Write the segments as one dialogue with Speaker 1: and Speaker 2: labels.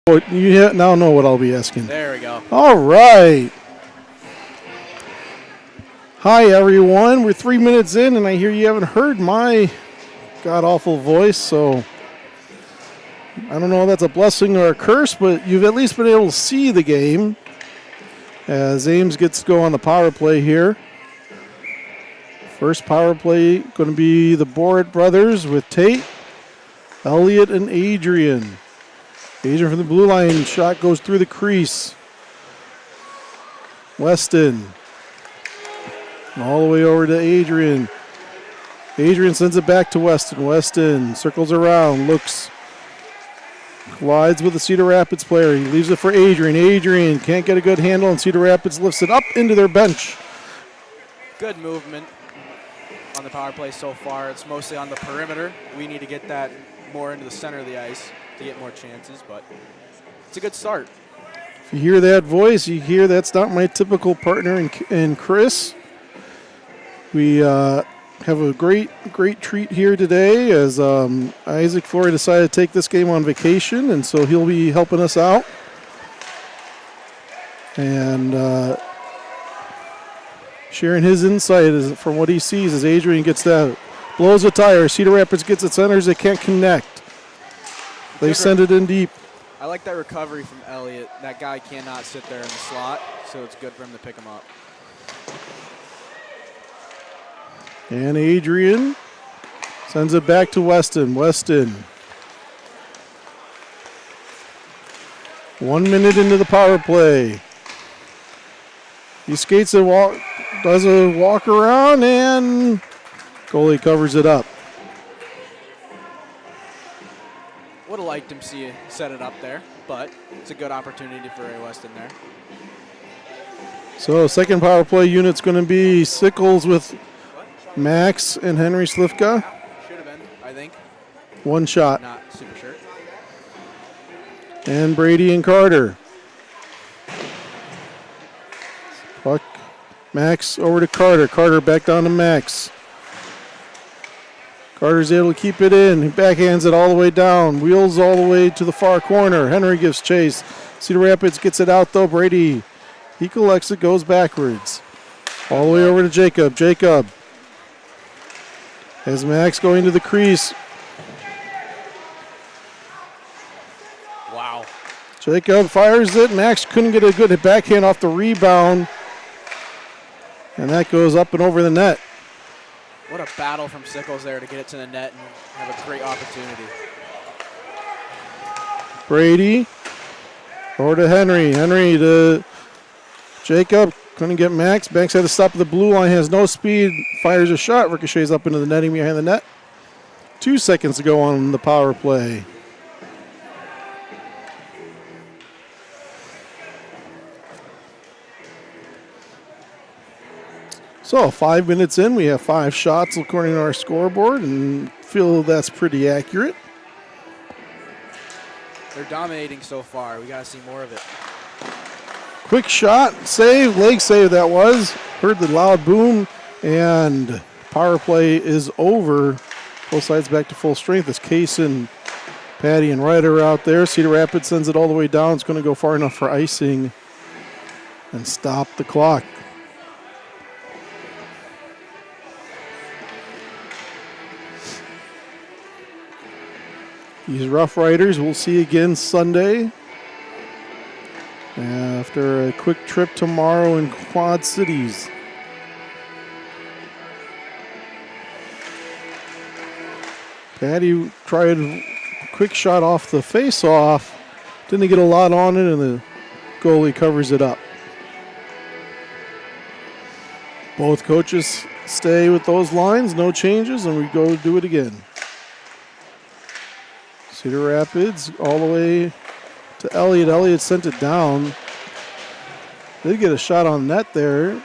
Speaker 1: You now know what I'll be asking.
Speaker 2: There we go.
Speaker 1: All right. Hi, everyone. We're 3 minutes in, and I hear you haven't heard my god-awful voice, so I don't know if that's a blessing or a curse, but you've at least been able to see the game as Ames gets to go on the power play here. First power play going to be the Borat brothers with Tate, Elliott, and Adrian. Adrian from the blue line, shot goes through the crease. Weston. All the way over to Adrian. Adrian sends it back to Weston. Weston circles around, looks, collides with the Cedar Rapids player. He leaves it for Adrian. Adrian can't get a good handle, and Cedar Rapids lifts it up into their bench.
Speaker 2: Good movement on the power play so far. It's mostly on the perimeter. We need to get that more into the center of the ice to get more chances, but it's a good start.
Speaker 1: If you hear that voice, you hear that's not my typical partner in Chris. We have a great treat here today as Isaac Flory decided to take this game on vacation, and so he'll be helping us out. And sharing his insight from what he sees as Adrian gets that, blows a tire. Cedar Rapids gets it centers, they can't connect. They send it in deep.
Speaker 2: I like that recovery from Elliott. That guy cannot sit there in the slot, so it's good for him to pick him up.
Speaker 1: And Adrian sends it back to Weston. Weston. 1 minute into the power play. He skates and does a walk around, and goalie covers it up.
Speaker 2: Would have liked him to see set it up there, but it's a good opportunity for Ray Weston there.
Speaker 1: So second power play unit's going to be Sickles with Max and Henry Slifka.
Speaker 2: Should have been, I think.
Speaker 1: One shot.
Speaker 2: Not super sure.
Speaker 1: And Brady and Carter. Puck. Max over to Carter. Carter back down to Max. Carter's able to keep it in. He backhands it all the way down. Wheels all the way to the far corner. Henry gives chase. Cedar Rapids gets it out though. Brady, he collects it, goes backwards. All the way over to Jacob. Jacob. As Max going to the crease.
Speaker 2: Wow.
Speaker 1: Jacob fires it. Max couldn't get a good backhand off the rebound. And that goes up and over the net.
Speaker 2: What a battle from Sickles there to get it to the net and have a great opportunity.
Speaker 1: Brady over to Henry. Henry to Jacob. Couldn't get Max. Banks had to stop at the blue line. Has no speed. Fires a shot. Ricochets up into the netting behind the net. 2 seconds to go on the power play. So 5 minutes in, we have 5 shots according to our scoreboard, and feel that's pretty accurate.
Speaker 2: They're dominating so far. We got to see more of it.
Speaker 1: Quick shot, save, leg save that was. Heard the loud boom, and power play is over. Both sides back to full strength as Kaysen, Patty, and Ryder out there. Cedar Rapids sends it all the way down. It's going to go far enough for icing and stop the clock. These Roughriders we'll see again Sunday after a quick trip tomorrow in Quad Cities. Patty tried a quick shot off the face-off. Didn't get a lot on it, and the goalie covers it up. Both coaches stay with those lines, no changes, and we go do it again. Cedar Rapids all the way to Elliott. Elliott sent it down. Did get a shot on net there,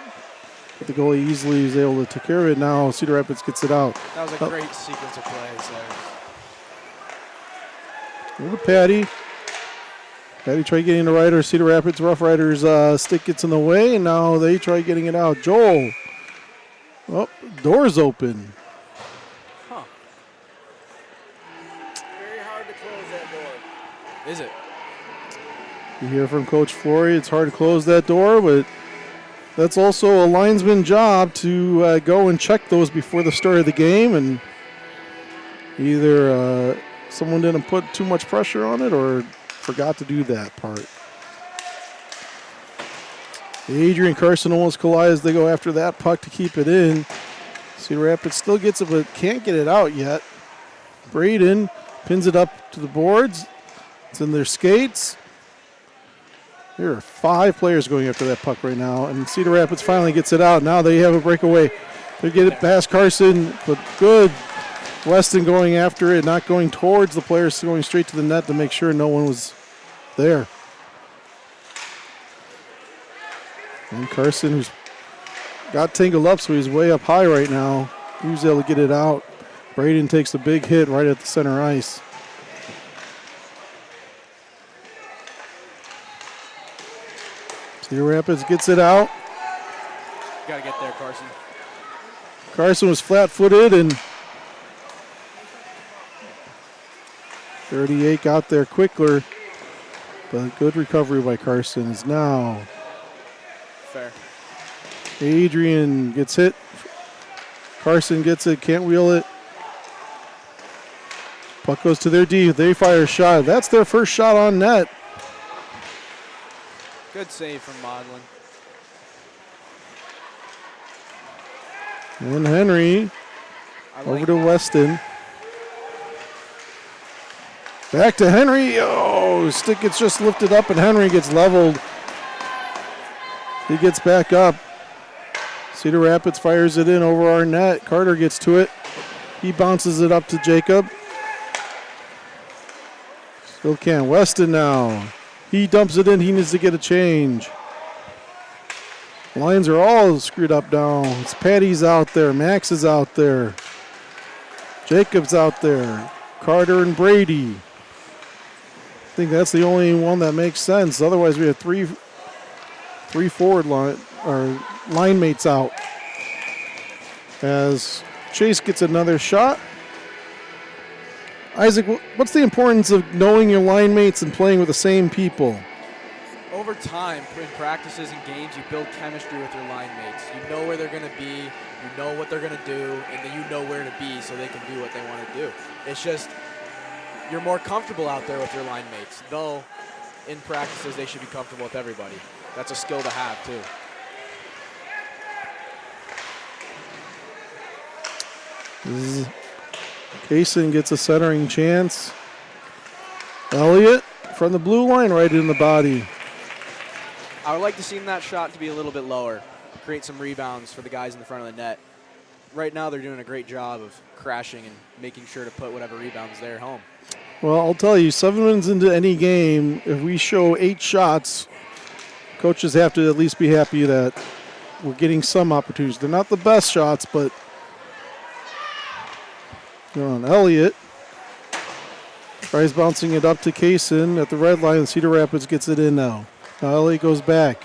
Speaker 1: but the goalie easily was able to take care of it. Now Cedar Rapids gets it out.
Speaker 2: That was a great sequence of plays there.
Speaker 1: Over to Patty. Patty tried getting the Ryder. Cedar Rapids Roughriders stick gets in the way, and now they try getting it out. Joel. Oh, door's open.
Speaker 2: Is it?
Speaker 1: You hear from Coach Flory, it's hard to close that door, but that's also a linesman job to go and check those before the start of the game, and either someone didn't put too much pressure on it or forgot to do that part. Adrian Carson almost collide as they go after that puck to keep it in. Cedar Rapids still gets it, but can't get it out yet. Braden pins it up to the boards. It's in their skates. There are 5 players going after that puck right now, and Cedar Rapids finally gets it out. Now they have a breakaway. They get it past Carson, but good. Weston going after it, not going towards the players, going straight to the net to make sure no one was there. And Carson, who's got tangled up, so he's way up high right now. He was able to get it out. Braden takes a big hit right at the center ice. Cedar Rapids gets it out.
Speaker 2: Got to get there, Carson.
Speaker 1: Carson was flat-footed, and 38 got there quicker. But good recovery by Carson is now.
Speaker 2: Fair.
Speaker 1: Adrian gets hit. Carson gets it, can't wheel it. Puck goes to their D. They fire a shot. That's their first shot on net.
Speaker 2: Good save from Modlin.
Speaker 1: And Henry over to Weston. Back to Henry. Oh, stick gets just lifted up and Henry gets leveled. He gets back up. Cedar Rapids fires it in over our net. Carter gets to it. He bounces it up to Jacob. Still can't. Weston now. He dumps it in. He needs to get a change. Lines are all screwed up now. It's Patty's out there. Max is out there. Jacob's out there. Carter and Brady. I think that's the only one that makes sense. Otherwise, we have three forward line or line mates out. As Chase gets another shot. Isaac, what's the importance of knowing your line mates and playing with the same people?
Speaker 2: Over time, in practices and games, you build chemistry with your line mates. You know where they're going to be, you know what they're going to do, and then you know where to be so they can do what they want to do. It's just you're more comfortable out there with your line mates, though in practices they should be comfortable with everybody. That's a skill to have, too.
Speaker 1: Kaysen gets a centering chance. Elliott from the blue line right in the body.
Speaker 2: I would like to see that shot to be a little bit lower, create some rebounds for the guys in the front of the net. Right now they're doing a great job of crashing and making sure to put whatever rebounds there home.
Speaker 1: Well, I'll tell you, 7 minutes into any game, if we show 8 shots, coaches have to at least be happy that we're getting some opportunities. They're not the best shots, but on Elliott. Tries bouncing it up to Kaysen at the red line. Cedar Rapids gets it in now. Now Elliott goes back.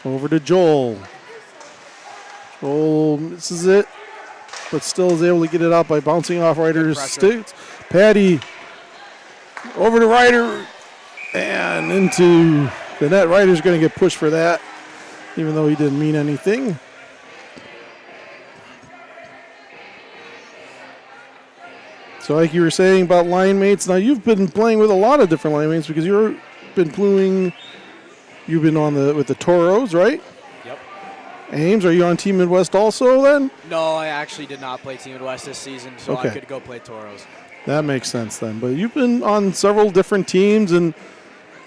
Speaker 1: Over to Joel. Joel misses it, but still is able to get it out by bouncing off Ryder's sticks. Patty over to Ryder and into the net. Ryder's going to get pushed for that, even though he didn't mean anything. So like you were saying about line mates, now you've been playing with a lot of different line mates because you've been on with the Toros, right?
Speaker 2: Yep.
Speaker 1: Ames, are you on Team Midwest also then?
Speaker 2: No, I actually did not play Team Midwest this season, so I could go play Toros.
Speaker 1: That makes sense then. But you've been on several different teams and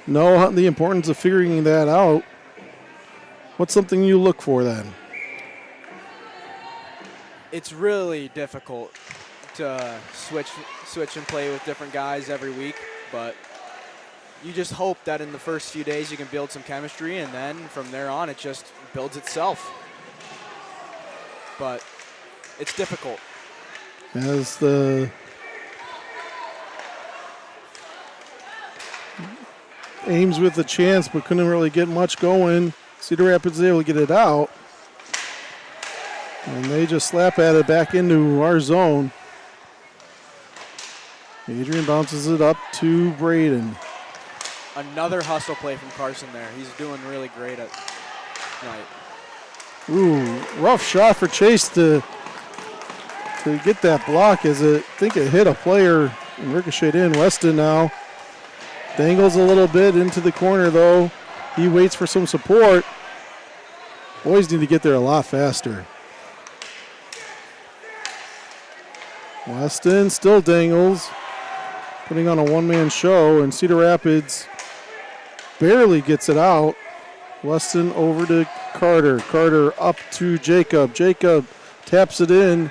Speaker 1: know the importance of figuring that out. What's something you look for then?
Speaker 2: It's really difficult to switch and play with different guys every week, but you just hope that in the first few days you can build some chemistry, and then from there on it just builds itself. But it's difficult.
Speaker 1: As the Ames with the chance but couldn't really get much going. Cedar Rapids able to get it out, and they just slap at it back into our zone. Adrian bounces it up to Braden.
Speaker 2: Another hustle play from Carson there. He's doing really great at night.
Speaker 1: Ooh, rough shot for Chase to get that block as I think it hit a player and ricocheted in. Weston now dangles a little bit into the corner though. He waits for some support. Boys need to get there a lot faster. Weston still dangles, putting on a one-man show, and Cedar Rapids barely gets it out. Weston over to Carter. Carter up to Jacob. Jacob taps it in.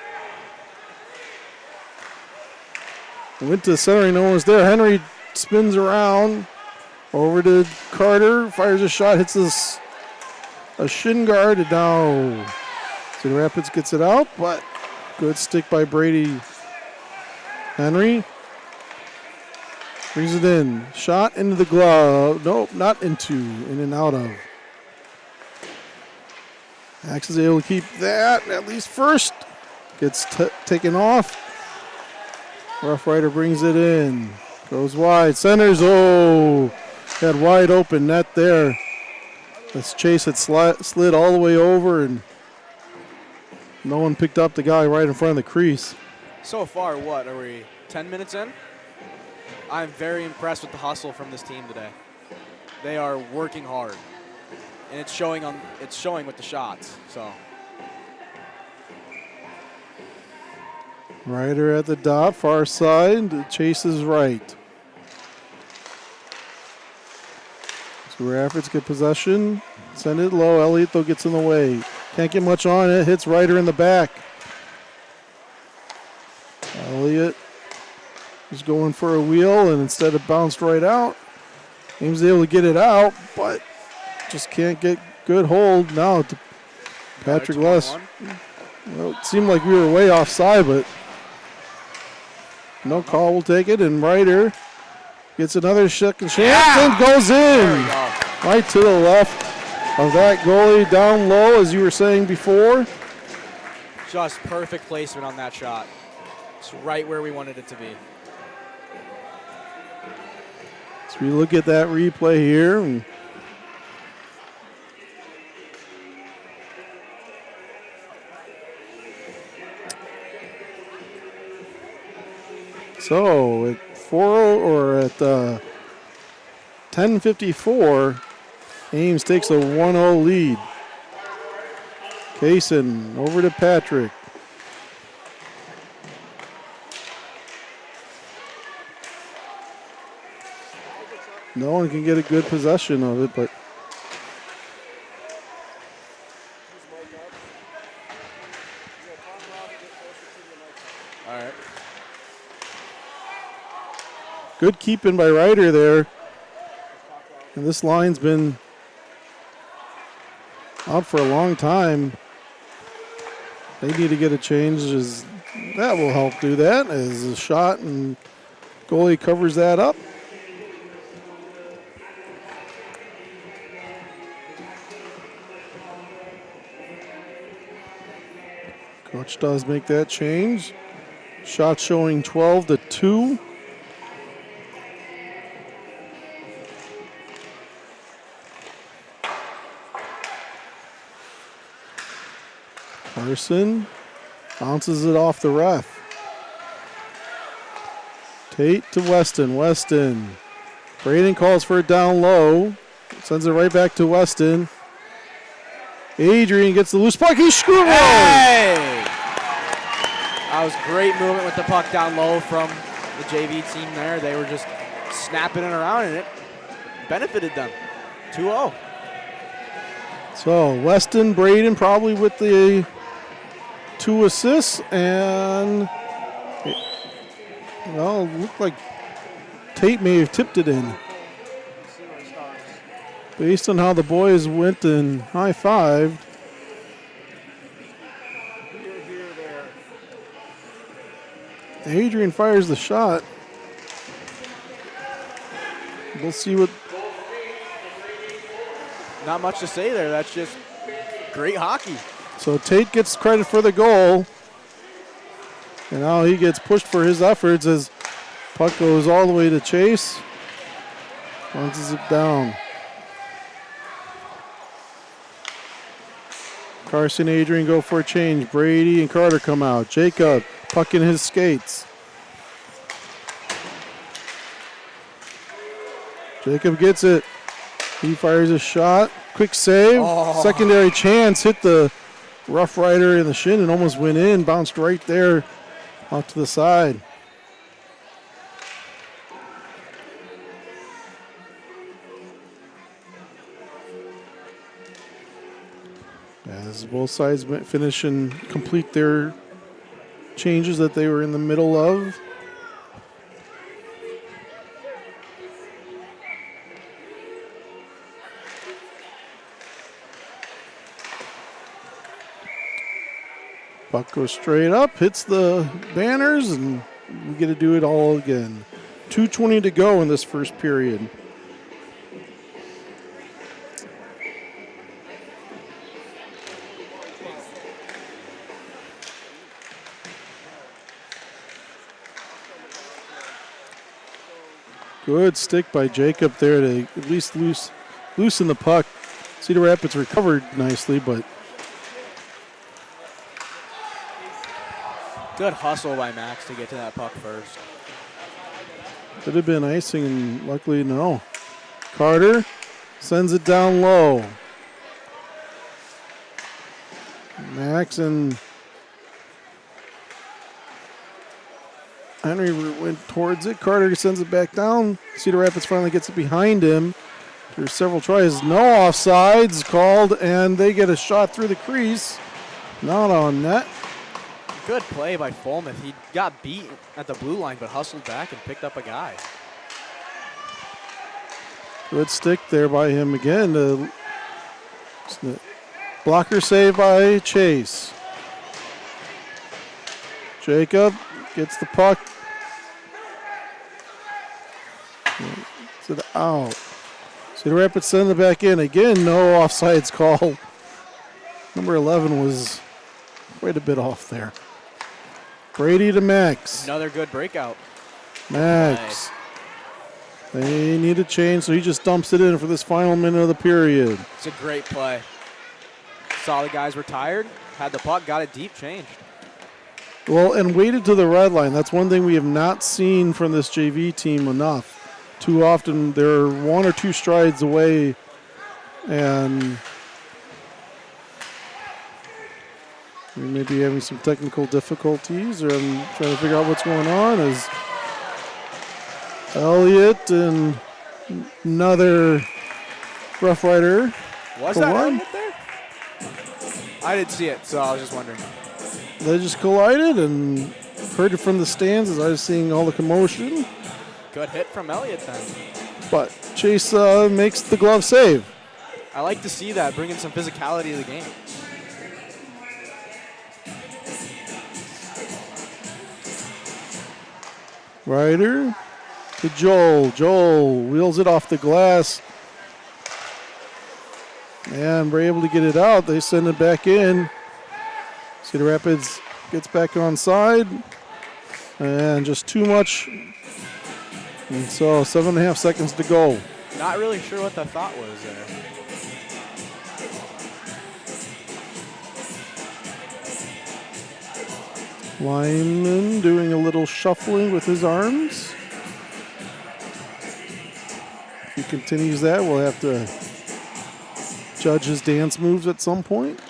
Speaker 1: Went to the center, no one's there. Henry spins around. Over to Carter. Fires a shot, hits a shin guard. And now Cedar Rapids gets it out, but good stick by Brady. Henry brings it in. Shot into the glove. Nope, not into. In and out of. Axe is able to keep that at least first. Gets taken off. Roughrider brings it in. Goes wide. Centers. Oh, had wide open net there. Let's Chase it slid all the way over, and no one picked up the guy right in front of the crease.
Speaker 2: So far, what are we, 10 minutes in? I'm very impressed with the hustle from this team today. They are working hard, and it's showing with the shots. So
Speaker 1: Ryder at the dot, far side. Chase is right. So Rapids get possession. Send it low. Elliott though gets in the way. Can't get much on it. Hits Ryder in the back. Elliott is going for a wheel, and instead it bounced right out. Ames able to get it out, but just can't get good hold now to Patrick Less. Well, it seemed like we were way offside, but no call will take it, and Ryder gets another second chance and goes in. Right to the left of that goalie, down low, as you were saying before.
Speaker 2: Just perfect placement on that shot. It's right where we wanted it to be.
Speaker 1: So we look at that replay here. And so at 10:54, Ames takes a 1-0 lead. Kaysen over to Patrick. No one can get a good possession of it, but
Speaker 2: all right.
Speaker 1: Good keeping by Ryder there. And this line's been out for a long time. They need to get a change. That will help do that as a shot, and goalie covers that up. Coach does make that change. Shot showing 12-2. Carson bounces it off the ref. Tate to Weston. Weston. Braden calls for it down low. Sends it right back to Weston. Adrian gets the loose puck. He screwed it.
Speaker 2: Hey! That was great movement with the puck down low from the JV team there. They were just snapping it around, and it benefited them. 2-0.
Speaker 1: So Weston, Braden probably with the 2 assists, and well, it looked like Tate may have tipped it in. Based on how the boys went and high-fived. Adrian fires the shot. We'll see what.
Speaker 2: Not much to say there. That's just great hockey.
Speaker 1: So Tate gets credit for the goal. And now he gets pushed for his efforts as puck goes all the way to Chase. Runs it down. Carson, Adrian go for a change. Brady and Carter come out. Jacob pucking his skates. Jacob gets it. He fires a shot. Quick save.
Speaker 2: Oh.
Speaker 1: Secondary chance. Hit the Rough Rider in the shin and almost went in. Bounced right there off to the side. As both sides finish and complete their changes that they were in the middle of. Puck goes straight up, hits the banners, and we get to do it all again. 2:20 to go in this first period. Good stick by Jacob there to at least loosen the puck. Cedar Rapids recovered nicely, but
Speaker 2: good hustle by Max to get to that puck first.
Speaker 1: could have been icing, and luckily no. Carter sends it down low. Max and Henry went towards it. Carter sends it back down. Cedar Rapids finally gets it behind him. There's several tries. No offsides called, and they get a shot through the crease. Not on net.
Speaker 2: Good play by Fulmuth. He got beat at the blue line, but hustled back and picked up a guy.
Speaker 1: Good stick there by him again. Blocker save by Chase. Jacob gets the puck. Gets it out. Cedar Rapids send it back in. Again, no offsides call. Number 11 was quite a bit off there. Brady to Max.
Speaker 2: Another good breakout.
Speaker 1: Max. They need a change, so he just dumps it in for this final minute of the period.
Speaker 2: It's a great play. Saw the guys were tired, had the puck, got it deep, changed.
Speaker 1: Well, and waited to the red line. That's one thing we have not seen from this JV team enough. Too often they're one or two strides away, and we may be having some technical difficulties, or I'm trying to figure out what's going on. As Elliott and another Rough Rider.
Speaker 2: Was that Elliott there? I didn't see it, so I was just wondering.
Speaker 1: They just collided and heard it from the stands as I was seeing all the commotion.
Speaker 2: Good hit from Elliott then.
Speaker 1: But Chase makes the glove save.
Speaker 2: I like to see that, bringing some physicality to the game.
Speaker 1: Ryder to Joel. Joel wheels it off the glass. And we're able to get it out. They send it back in. Cedar Rapids gets back on side. And just too much. And so 7.5 seconds to go.
Speaker 2: Not really sure what the thought was there.
Speaker 1: Lyman doing a little shuffling with his arms. If he continues that, we'll have to judge his dance moves at some point.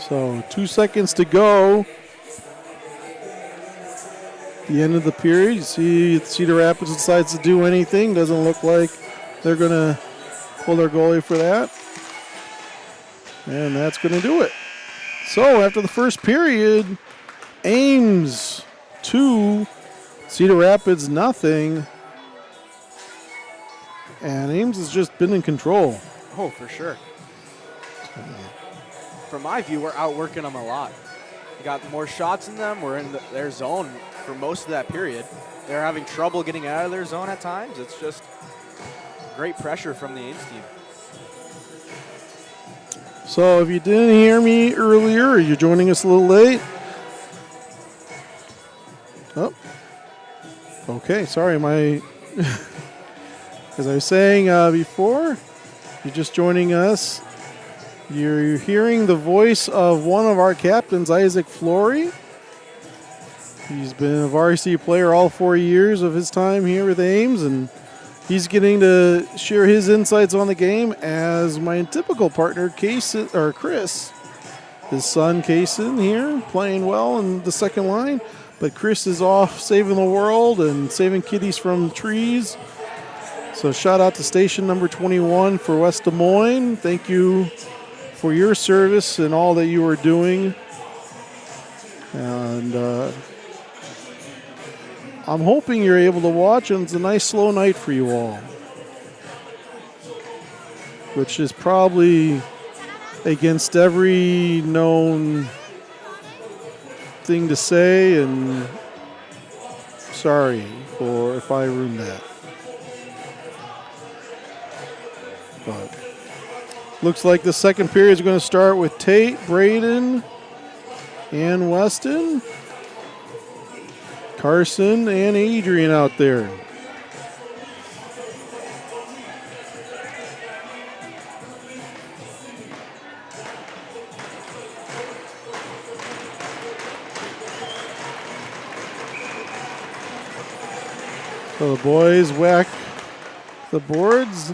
Speaker 1: So 2 seconds to go. The end of the period. You see Cedar Rapids decides to do anything. Doesn't look like they're going to pull their goalie for that. And that's going to do it. So after the first period, Ames 2, Cedar Rapids nothing. And Ames has just been in control.
Speaker 2: Oh, for sure. From my view, we're outworking them a lot. We got more shots in them. We're in their zone for most of that period. They're having trouble getting out of their zone at times. It's just great pressure from the Ames team.
Speaker 1: So if you didn't hear me earlier or you're joining us a little late. Oh. Okay, sorry, as I was saying before, if you're just joining us, you're hearing the voice of one of our captains, Isaac Flory. He's been a varsity player all 4 years of his time here with Ames, and he's getting to share his insights on the game as my typical partner, Chris, his son, Kaysen, here, playing well in the second line. But Chris is off saving the world and saving kitties from trees. So shout out to station number 21 for West Des Moines. Thank you for your service and all that you are doing. And I'm hoping you're able to watch, and it's a nice slow night for you all. Which is probably against every known thing to say, and sorry for if I ruined that. But looks like the second period is going to start with Tate, Braden, and Weston, Carson, and Adrian out there. So the boys whack the boards.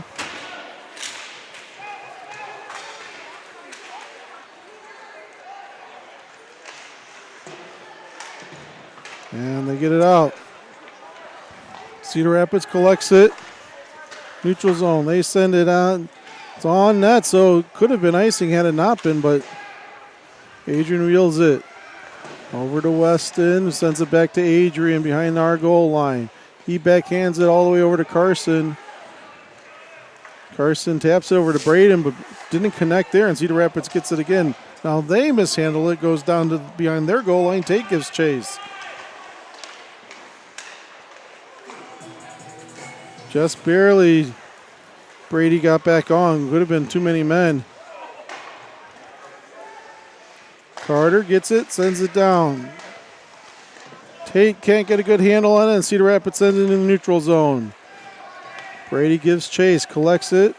Speaker 1: And they get it out. Cedar Rapids collects it. Neutral zone. They send it on. It's on net, so it could have been icing had it not been, but Adrian wheels it over to Weston, who sends it back to Adrian behind our goal line. He backhands it all the way over to Carson. Carson taps it over to Braden, but didn't connect there, and Cedar Rapids gets it again. Now they mishandle it, goes down to behind their goal line. Tate gives chase. Just barely, Brady got back on. Could have been too many men. Carter gets it, sends it down. Tate can't get a good handle on it, and Cedar Rapids sends it in the neutral zone. Brady gives chase, collects it,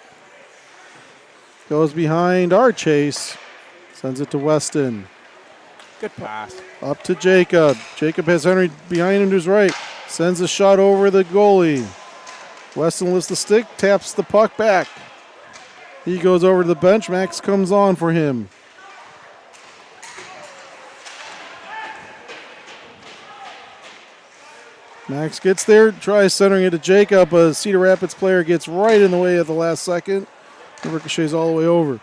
Speaker 1: goes behind our chase, sends it to Weston.
Speaker 2: Good pass.
Speaker 1: Up to Jacob. Jacob has Henry behind him to his right, sends a shot over the goalie. Weston lifts the stick, taps the puck back. He goes over to the bench. Max comes on for him. Max gets there, tries centering it to Jacob. A Cedar Rapids player gets right in the way at the last second. And ricochets all the way over.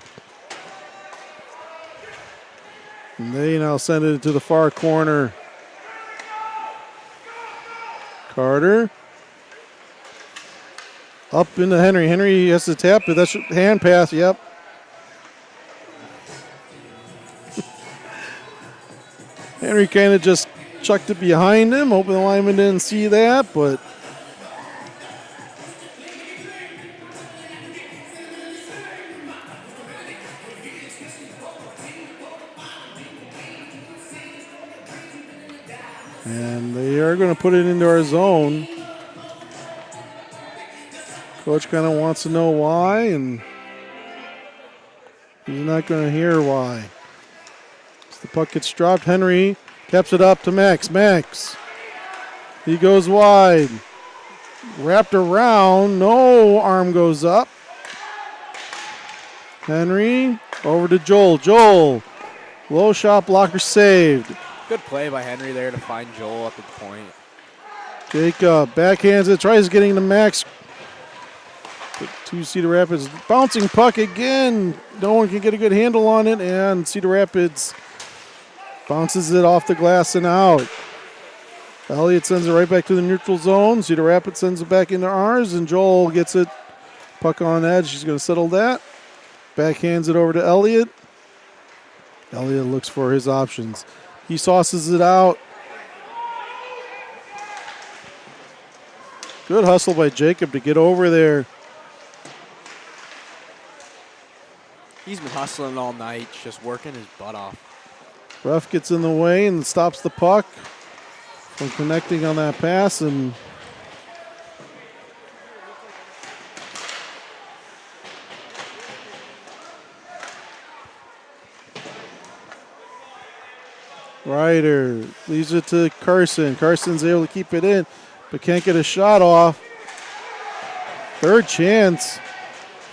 Speaker 1: And they now send it to the far corner. Carter. Up into Henry. Henry has to tap it. That's hand pass, yep. Henry kind of just chucked it behind him. Hoping the lineman didn't see that, but and they are going to put it into our zone. Coach kind of wants to know why, and he's not going to hear why. As the puck gets dropped, Henry taps it up to Max. Max. He goes wide. Wrapped around. No arm goes up. Henry over to Joel. Joel. Low shot blocker saved.
Speaker 2: Good play by Henry there to find Joel up at the point.
Speaker 1: Jacob backhands it. Tries getting to Max. To Cedar Rapids. Bouncing puck again. No one can get a good handle on it. And Cedar Rapids bounces it off the glass and out. Elliott sends it right back to the neutral zone. Cedar Rapids sends it back into ours, and Joel gets it. Puck on edge. She's going to settle that. Backhands it over to Elliott. Elliott looks for his options. He sauces it out. Good hustle by Jacob to get over there.
Speaker 2: He's been hustling all night, just working his butt off.
Speaker 1: Ref gets in the way and stops the puck from connecting on that pass, and Ryder leaves it to Carson. Carson's able to keep it in, but can't get a shot off. Third chance,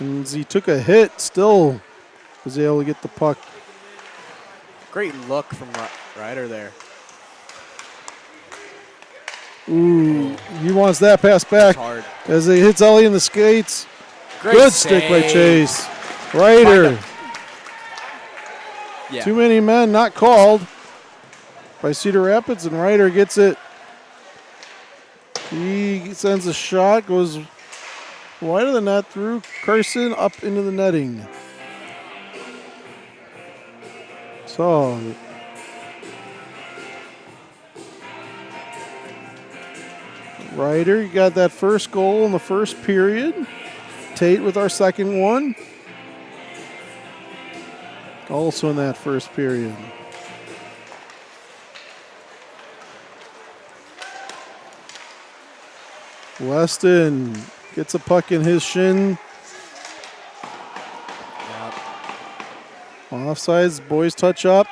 Speaker 1: and as he took a hit, still was able to get the puck.
Speaker 2: Great look from Ryder there.
Speaker 1: Ooh, he wants that pass back
Speaker 2: Hard.
Speaker 1: as he hits Ellie in the skates.
Speaker 2: Great
Speaker 1: Good
Speaker 2: save.
Speaker 1: stick by Chase. Ryder.
Speaker 2: Yeah.
Speaker 1: Too many men not called by Cedar Rapids, and Ryder gets it. He sends a shot, goes wide of the net through Carson up into the netting. So Ryder, you got that first goal in the first period. Tate with our second one. Also in that first period. Weston gets a puck in his shin.
Speaker 2: Yep.
Speaker 1: Offsides, boys touch up.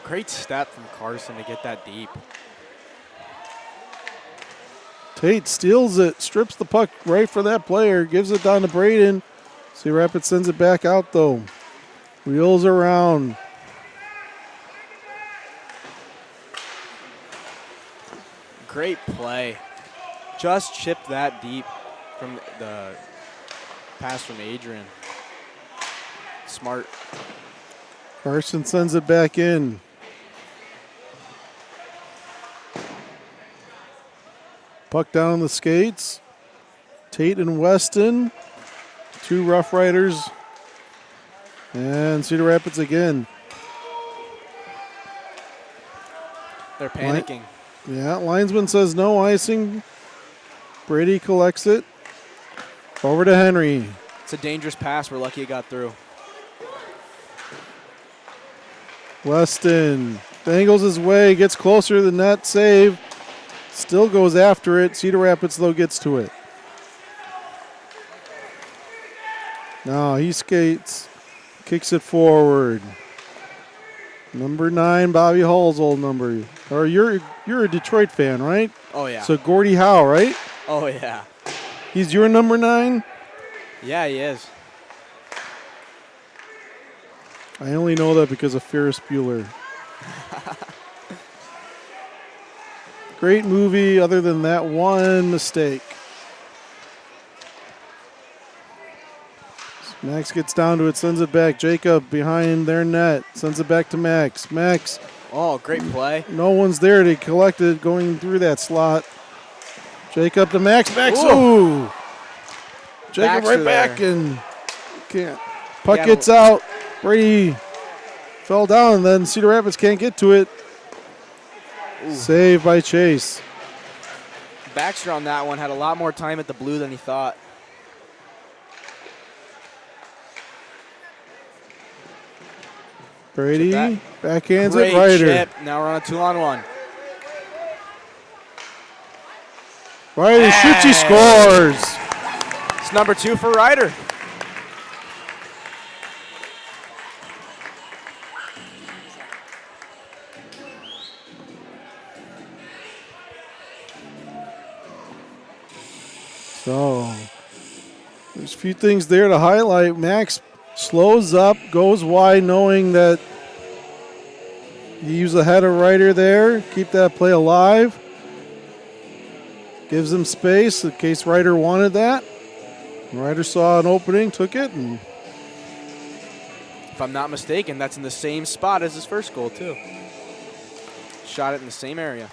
Speaker 2: Great step from Carson to get that deep.
Speaker 1: Tate steals it, strips the puck right for that player, gives it down to Braden. Cedar Rapids sends it back out though. Wheels around.
Speaker 2: Great play. Just chipped that deep from the pass from Adrian. Smart.
Speaker 1: Carson sends it back in. Puck down the skates. Tate and Weston. Two Roughriders. And Cedar Rapids again.
Speaker 2: They're panicking.
Speaker 1: Yeah, linesman says no icing. Brady collects it. Over to Henry.
Speaker 2: It's a dangerous pass. We're lucky it got through.
Speaker 1: Weston dangles his way, gets closer to the net, save. Still goes after it. Cedar Rapids, though, gets to it. Now he skates, kicks it forward. Number 9, Bobby Hall's old number. Or you're a Detroit fan, right?
Speaker 2: Oh, yeah.
Speaker 1: So Gordie Howe, right?
Speaker 2: Oh, yeah.
Speaker 1: He's your number 9?
Speaker 2: Yeah, he is.
Speaker 1: I only know that because of Ferris Bueller. Great movie other than that one mistake. Max gets down to it, sends it back. Jacob behind their net, sends it back to Max. Max.
Speaker 2: Oh, great play.
Speaker 1: No one's there to collect it going through that slot. Jacob to Max. Max. Ooh. Jacob
Speaker 2: Backs
Speaker 1: right
Speaker 2: are
Speaker 1: back
Speaker 2: there.
Speaker 1: and can't. Puck gets out. Brady fell down, and then Cedar Rapids can't get to it.
Speaker 2: Ooh.
Speaker 1: Save by Chase.
Speaker 2: Baxter on that one had a lot more time at the blue than he thought.
Speaker 1: Brady backhands
Speaker 2: Great
Speaker 1: it. Ryder.
Speaker 2: chip. Now we're on a 2-on-1.
Speaker 1: Ryder shoots, he scores.
Speaker 2: It's number 2 for Ryder.
Speaker 1: So there's a few things there to highlight. Max slows up, goes wide, knowing that he was ahead of Ryder there. Keep that play alive. Gives him space in case Ryder wanted that. Ryder saw an opening, took it, and
Speaker 2: If I'm not mistaken, that's in the same spot as his first goal, too. Shot it in the same area.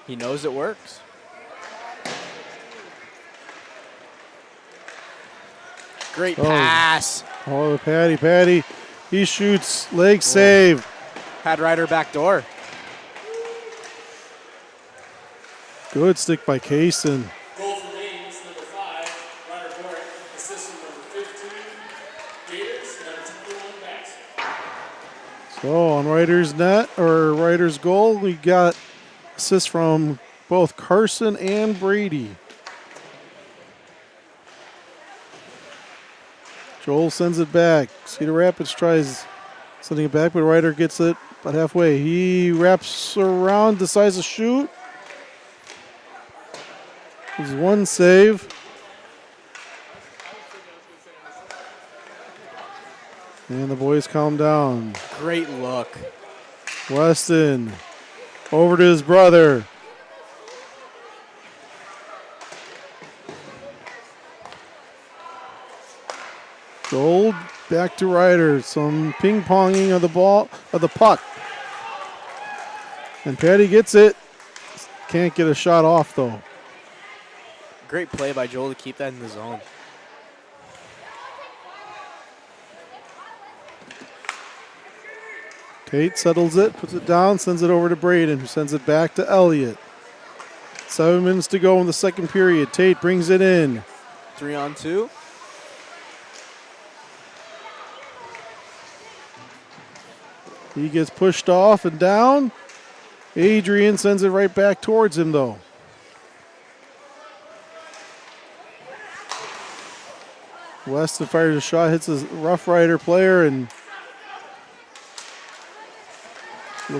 Speaker 2: He knows it works. Great pass.
Speaker 1: Oh, Patty. He shoots, leg save.
Speaker 2: Had Ryder back door.
Speaker 1: Good stick by Kaysen.
Speaker 3: Goal for Ames, number 5, Ryder Boric. Assist from number 15, Gators, number 21, Baxter.
Speaker 1: So on Ryder's net, or Ryder's goal, we got assists from both Carson and Brady. Joel sends it back. Cedar Rapids tries sending it back, but Ryder gets it about halfway. He wraps around, decides to shoot. There's one save. And the boys calm down.
Speaker 2: Great look.
Speaker 1: Weston over to his brother. Gold back to Ryder. Some ping ponging of the ball, of the puck. And Patty gets it. Can't get a shot off though.
Speaker 2: Great play by Joel to keep that in the zone.
Speaker 1: Tate settles it, puts it down, sends it over to Braden, who sends it back to Elliott. 7 minutes to go in the second period. Tate brings it in.
Speaker 2: 3-on-2.
Speaker 1: He gets pushed off and down. Adrian sends it right back towards him, though. Weston fires a shot, hits a Rough Rider player, and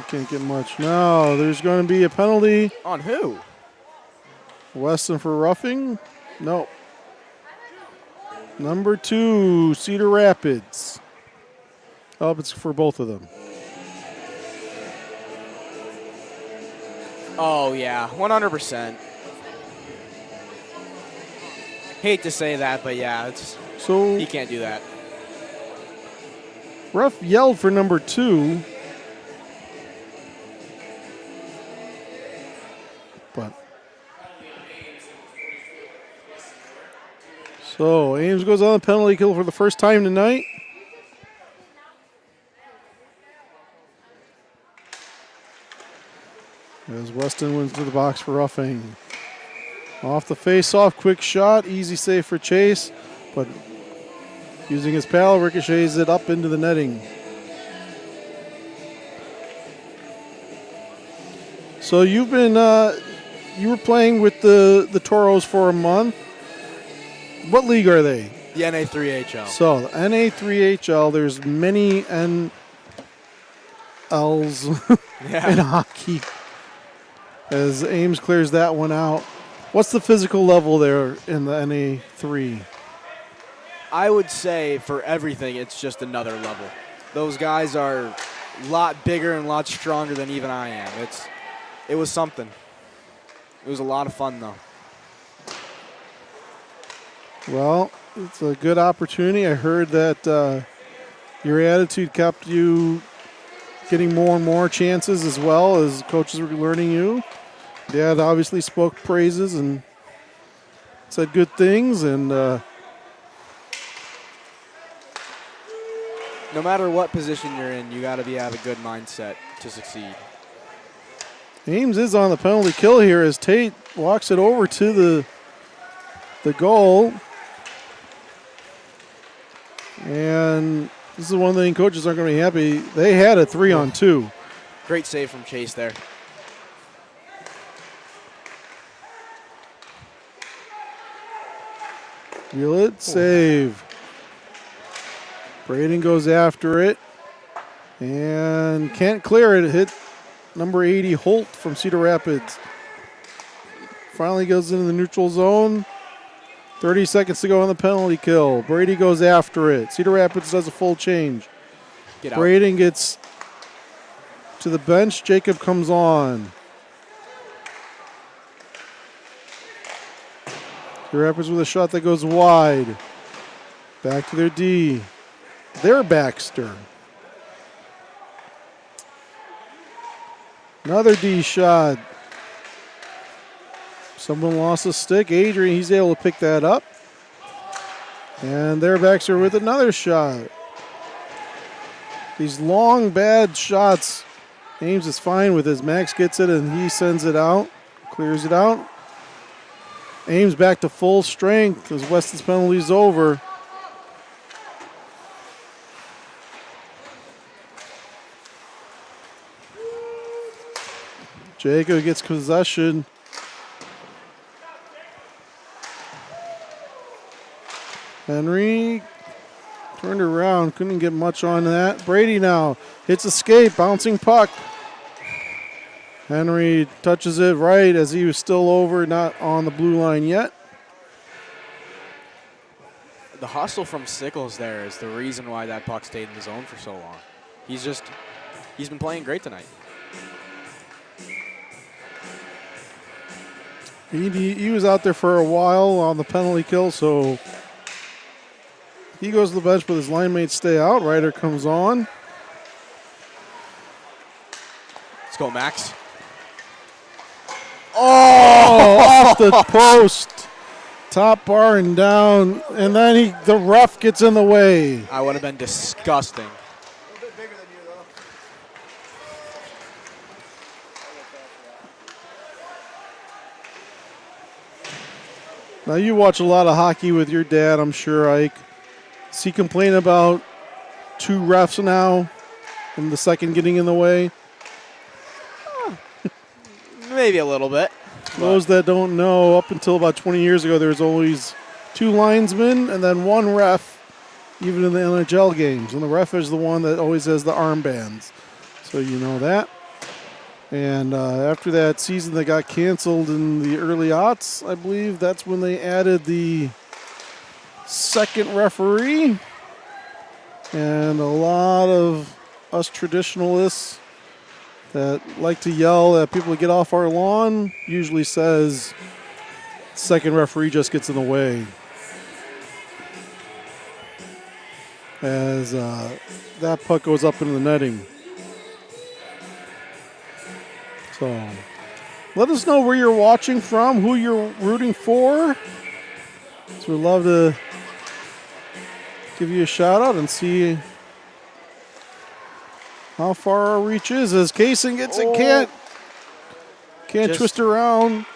Speaker 1: can't get much. Now there's going to be a penalty.
Speaker 2: On who?
Speaker 1: Weston for roughing? No. Number 2, Cedar Rapids. Oh, it's for both of them.
Speaker 2: Oh, yeah, 100%. Hate to say that, but yeah,
Speaker 1: So
Speaker 2: he can't do that.
Speaker 1: Ruff yelled for number 2. But so Ames goes on the penalty kill for the first time tonight. As Weston wins to the box for roughing. Off the face-off, quick shot, easy save for Chase, but using his paddle, ricochets it up into the netting. So you've been, you were playing with the Toros for a month. What league are they?
Speaker 2: The NA3HL.
Speaker 1: So the NA3HL, there's many NLs in hockey. As Ames clears that one out. What's the physical level there in the NA3?
Speaker 2: I would say for everything, it's just another level. Those guys are a lot bigger and a lot stronger than even I am. It was something. It was a lot of fun, though.
Speaker 1: Well, it's a good opportunity. I heard that your attitude kept you getting more and more chances as well as coaches were learning you. Dad obviously spoke praises and said good things. And
Speaker 2: no matter what position you're in, you got to have a good mindset to succeed.
Speaker 1: Ames is on the penalty kill here as Tate walks it over to the goal. And this is one thing coaches aren't going to be happy. They had a 3-on-2.
Speaker 2: Great save from Chase there.
Speaker 1: Feel it, save. Braden goes after it and can't clear it. Hit number 80, Holt from Cedar Rapids. Finally goes into the neutral zone. 30 seconds to go on the penalty kill. Brady goes after it. Cedar Rapids does a full change. Braden gets to the bench. Jacob comes on. Cedar Rapids with a shot that goes wide. Back to their D. Their Baxter. Another D shot. Someone lost a stick. Adrian, he's able to pick that up. And their Baxter with another shot. These long, bad shots, Ames is fine with as Max gets it and he sends it out. Clears it out. Ames back to full strength as Weston's penalty is over. Jacob gets possession. Henry turned around, couldn't get much on that. Brady now hits escape, bouncing puck. Henry touches it right as he was still over, not on the blue line yet.
Speaker 2: The hustle from Sickles there is the reason why that puck stayed in the zone for so long. He's been playing great tonight.
Speaker 1: He was out there for a while on the penalty kill, so he goes to the bench, but his line mates stay out. Ryder comes on.
Speaker 2: Let's go, Max.
Speaker 1: Oh, off the post. Top bar and down, and then the ref gets in the way.
Speaker 2: I would have been disgusting.
Speaker 4: A little bit bigger than you, though.
Speaker 1: Now, you watch a lot of hockey with your dad, I'm sure, Ike. Does he complain about 2 refs now and the second getting in the way?
Speaker 2: Maybe a little bit.
Speaker 1: Those that don't know, up until about 20 years ago, there was always 2 linesmen and then 1 ref, even in the NHL games. And the ref is the one that always has the armbands. So you know that. And after that season that got canceled in the early aughts, I believe, that's when they added the second referee. And a lot of us traditionalists that like to yell at people to get off our lawn usually says second referee just gets in the way. As that puck goes up into the netting. So let us know where you're watching from, who you're rooting for. So we'd love to give you a shout out and see how far our reach is as Kaysen gets it, can't twist around.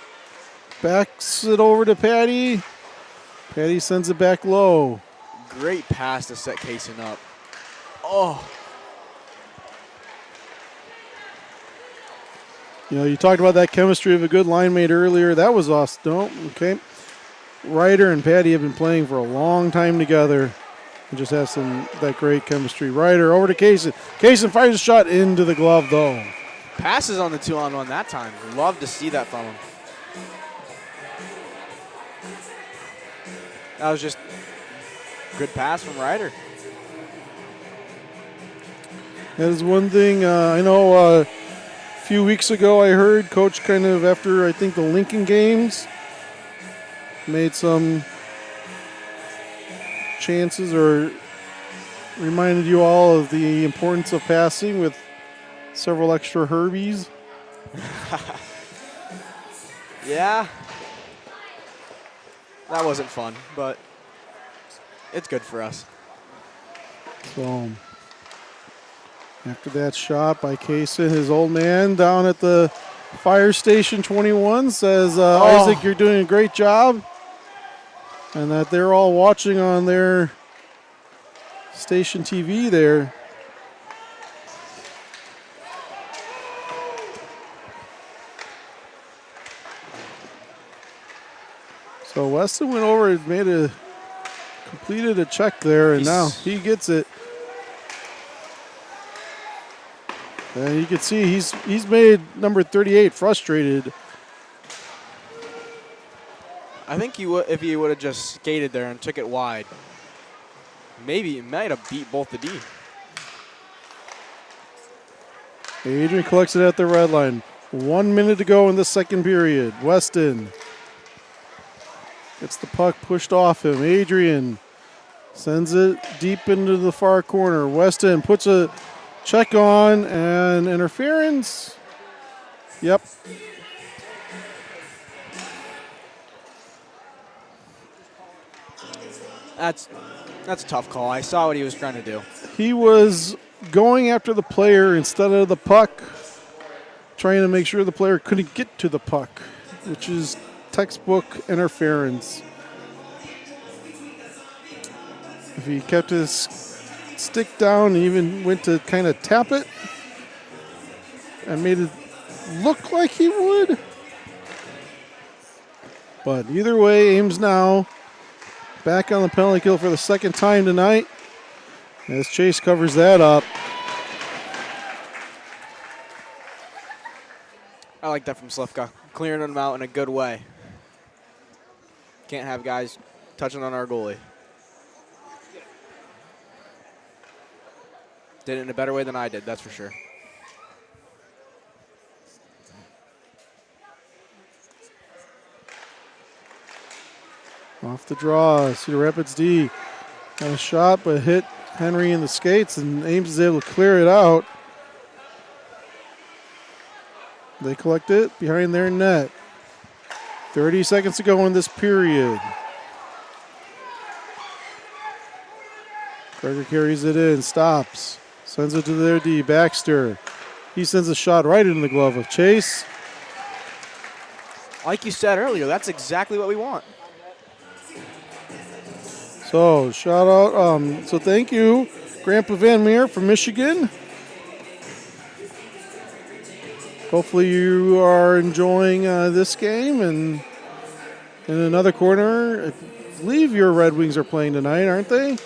Speaker 1: Backs it over to Patty. Patty sends it back low.
Speaker 2: Great pass to set Kaysen up. Oh.
Speaker 1: You know, you talked about that chemistry of a good line mate earlier. That was awesome. Okay. Ryder and Patty have been playing for a long time together. And just have that great chemistry. Ryder over to Kaysen. Kaysen fires a shot into the glove, though.
Speaker 2: Passes on the 2-on-1 that time. Love to see that from him. That was just good pass from Ryder.
Speaker 1: That is one thing. I know a few weeks ago I heard Coach kind of after, I think, the Lincoln games made some chances or reminded you all of the importance of passing with several extra Herbies.
Speaker 2: Yeah. That wasn't fun, but it's good for us.
Speaker 1: So after that shot by Kaysen, his old man down at the fire station 21 says, Isaac, you're doing a great job. And that they're all watching on their station TV there. So Weston went over and completed a check there, and now he gets it. And you can see he's made number 38 frustrated.
Speaker 2: I think if he would have just skated there and took it wide, maybe it might have beat both the D.
Speaker 1: Adrian collects it at the red line. 1 minute to go in the second period. Weston gets the puck pushed off him. Adrian sends it deep into the far corner. Weston puts a check on and interference. Yep.
Speaker 2: That's a tough call. I saw what he was trying to do.
Speaker 1: He was going after the player instead of the puck, trying to make sure the player couldn't get to the puck. which is textbook interference. If he kept his stick down and even went to kind of tap it and made it look like he would. But either way, Ames now back on the penalty kill for the second time tonight as Chase covers that up.
Speaker 2: I like that from Slivka. Clearing them out in a good way. Can't have guys touching on our goalie. Did it in a better way than I did, that's for sure.
Speaker 1: Off the draw, Cedar Rapids D. Got a shot, but hit Henry in the skates, and Ames is able to clear it out. They collect it behind their net. 30 seconds to go in this period. Gregor carries it in, stops, sends it to their D. Baxter. He sends a shot right into the glove of Chase.
Speaker 2: Like you said earlier, that's exactly what we want.
Speaker 1: So, shout out. So, thank you, Grandpa Van Meer from Michigan. Hopefully, you are enjoying this game. And in another corner, I believe your Red Wings are playing tonight, aren't they?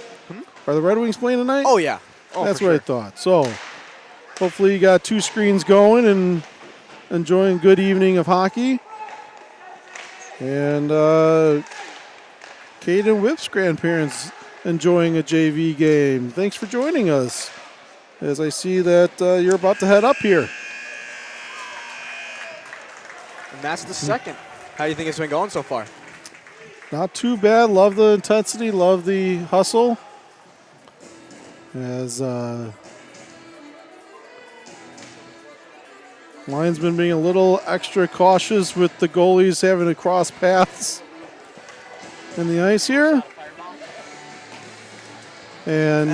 Speaker 1: Are the Red Wings playing tonight?
Speaker 2: Oh, yeah. Oh,
Speaker 1: That's
Speaker 2: for
Speaker 1: what I
Speaker 2: sure.
Speaker 1: thought. So, hopefully, you got two screens going and enjoying a good evening of hockey. And Caden Whip's grandparents enjoying a JV game. Thanks for joining us as I see that you're about to head up here.
Speaker 2: And that's the second. How do you think it's been going so far?
Speaker 1: Not too bad. Love the intensity. Love the hustle. As linesman being a little extra cautious with the goalies having to cross paths in the ice here. And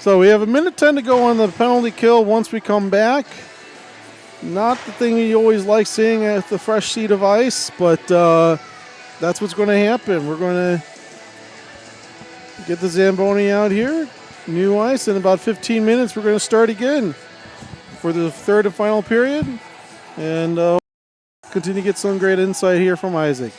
Speaker 1: so we have 1:10 to go on the penalty kill once we come back. Not the thing you always like seeing at the fresh sheet of ice, but that's what's going to happen. We're going to get the Zamboni out here, new ice. In about 15 minutes, we're going to start again for the third and final period, and continue to get some great insight here from Isaac.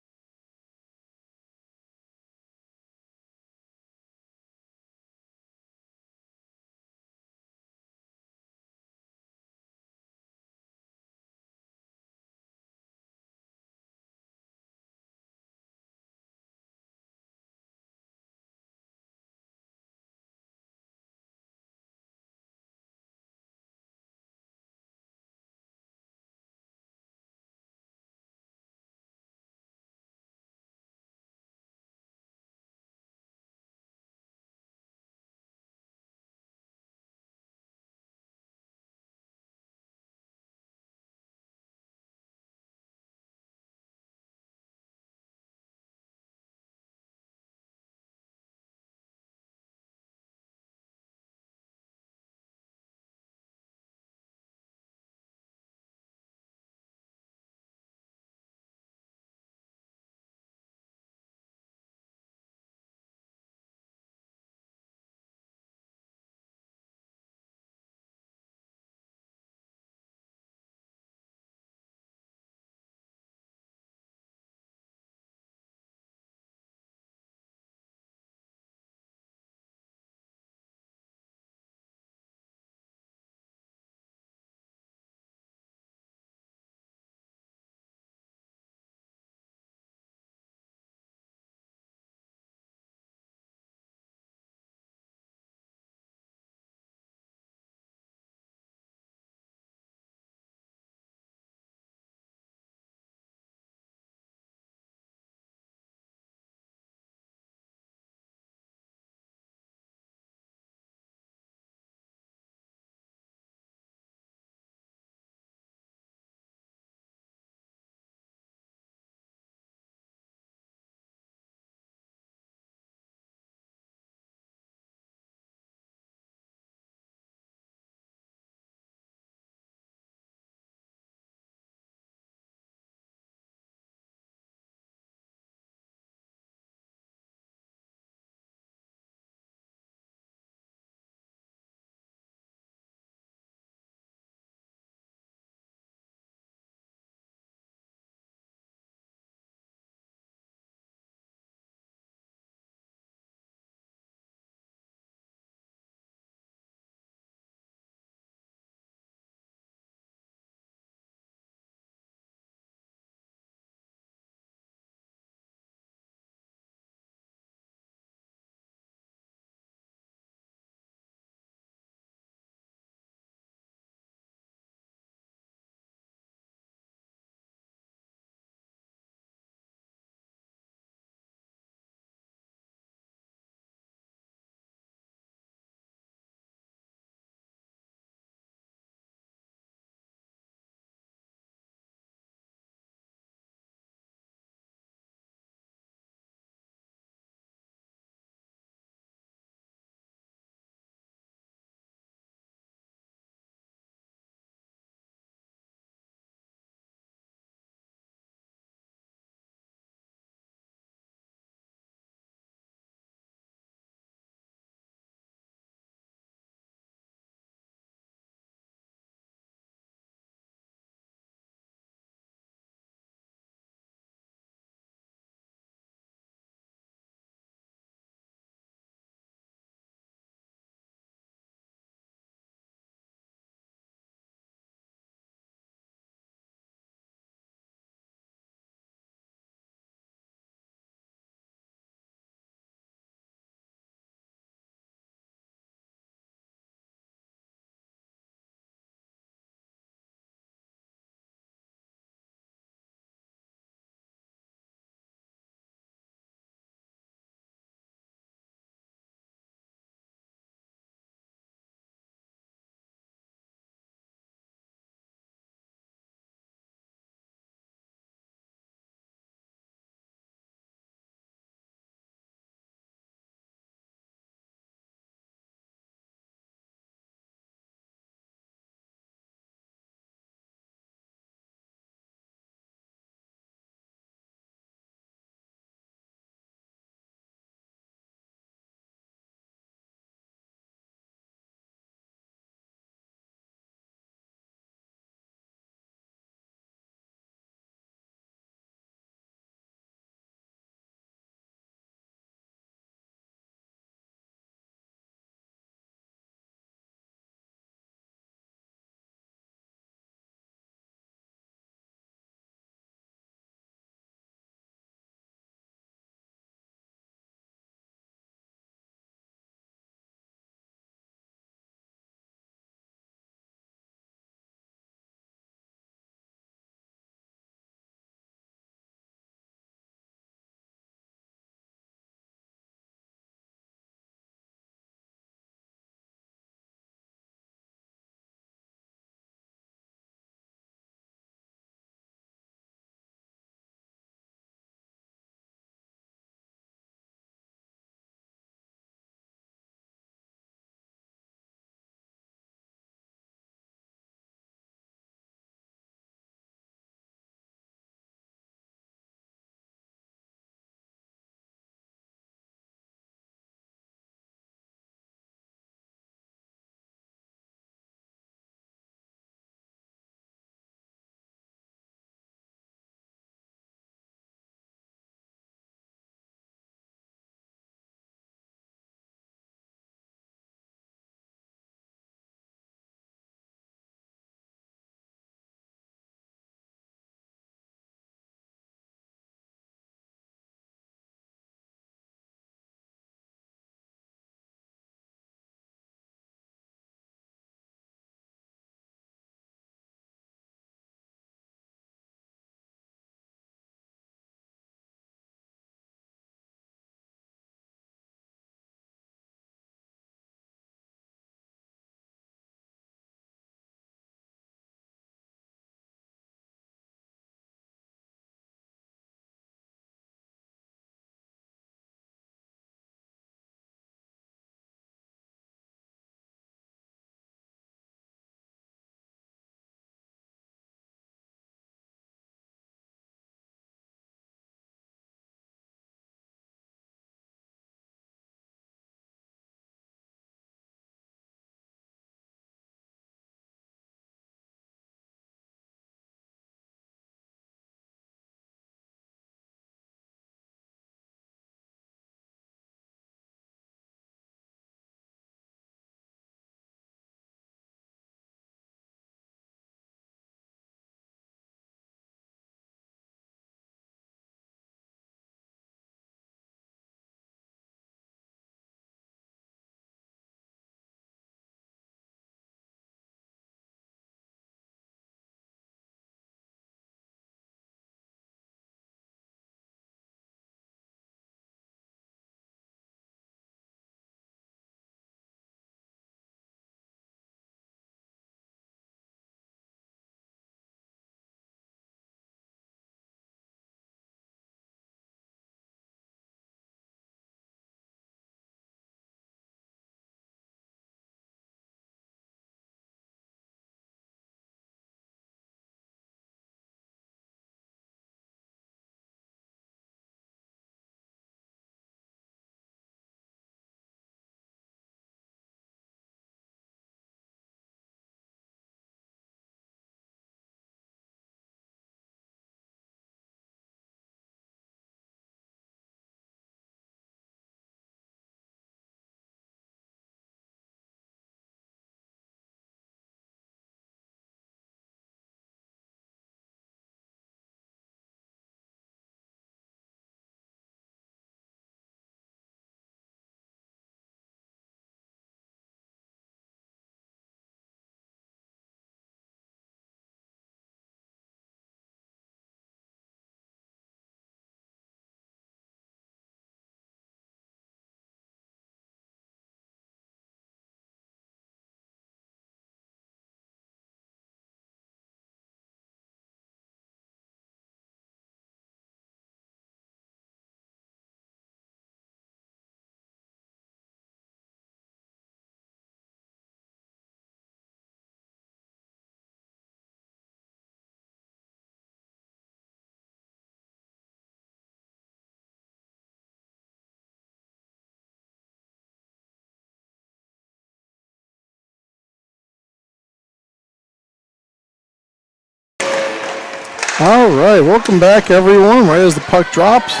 Speaker 1: All right, welcome back, everyone. Right as the puck drops,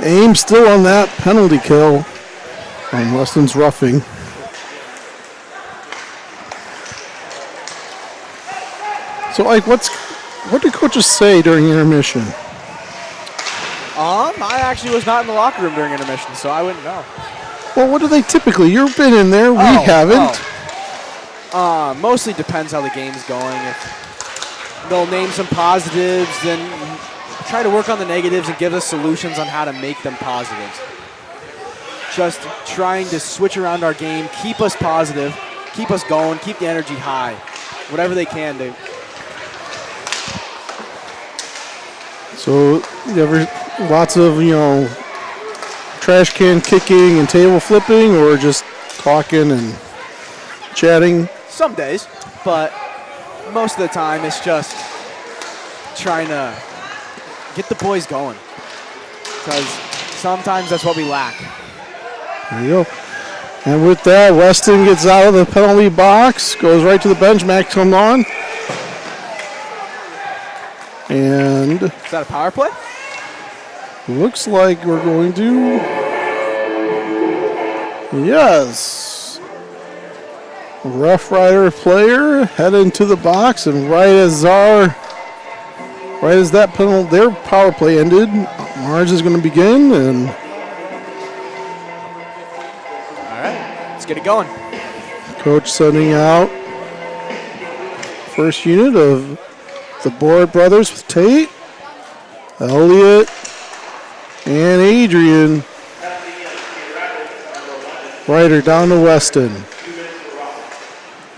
Speaker 1: Ames still on that penalty kill on Weston's roughing. So, like, what did coaches say during intermission?
Speaker 2: I actually was not in the locker room during intermission, so I wouldn't know.
Speaker 1: Well, what do they typically? You've been in there. We haven't.
Speaker 2: Mostly depends how the game's going. If they'll name some positives, then try to work on the negatives and give us solutions on how to make them positives. Just trying to switch around our game, keep us positive, keep us going, keep the energy high. Whatever they can do.
Speaker 1: So, lots of, trash can kicking and table flipping, or just talking and chatting?
Speaker 2: Some days, but most of the time it's just trying to get the boys going. Because sometimes that's what we lack.
Speaker 1: There you go. And with that, Weston gets out of the penalty box, goes right to the bench. Max comes on. And
Speaker 2: is that a power play?
Speaker 1: Looks like we're going to. Yes. Roughrider player head into the box, and right as that penalty, their power play ended, Marge is going to begin, and
Speaker 2: all right, let's get it going.
Speaker 1: Coach sending out first unit of the Board brothers with Tate, Elliot, and Adrian. Ryder down to Weston.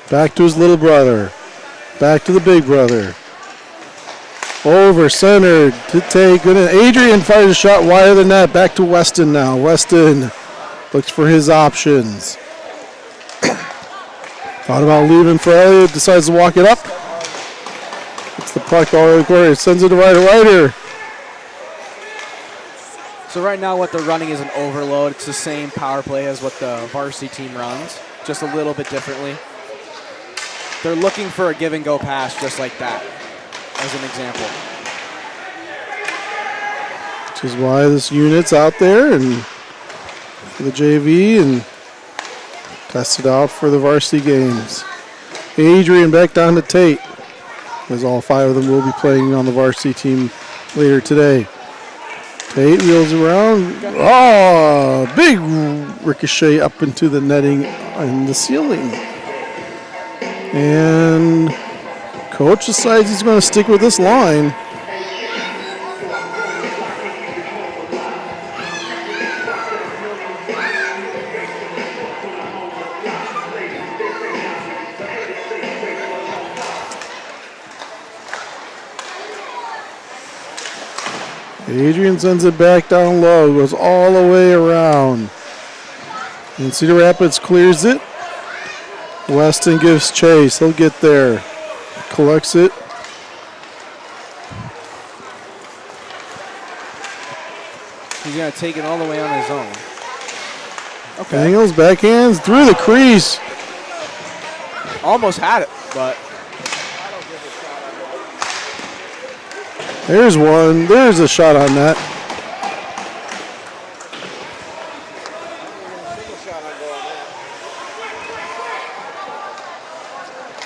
Speaker 1: Back to his little brother. Back to the big brother. Over, centered to Tate. Good. Adrian fires a shot wide of the net. Back to Weston now. Weston looks for his options. Thought about leaving for Elliot. Decides to walk it up. It's the puck all over the corner. Sends it to Ryder.
Speaker 2: So right now what they're running is an overload. It's the same power play as what the varsity team runs, just a little bit differently. They're looking for a give and go pass just like that, as an example.
Speaker 1: Which is why this unit's out there and for the JV and tested out for the varsity games. Adrian back down to Tate, as all 5 of them will be playing on the varsity team later today. Tate wheels around. Oh, big ricochet up into the netting and the ceiling. And coach decides he's going to stick with this line. Adrian sends it back down low, goes all the way around. And Cedar Rapids clears it. Weston gives chase. He'll get there. Collects it.
Speaker 2: He's going to take it all the way on his own.
Speaker 1: Okay. Angles, backhands, through the crease.
Speaker 2: Almost had it, but
Speaker 1: there's one. There's a shot on that.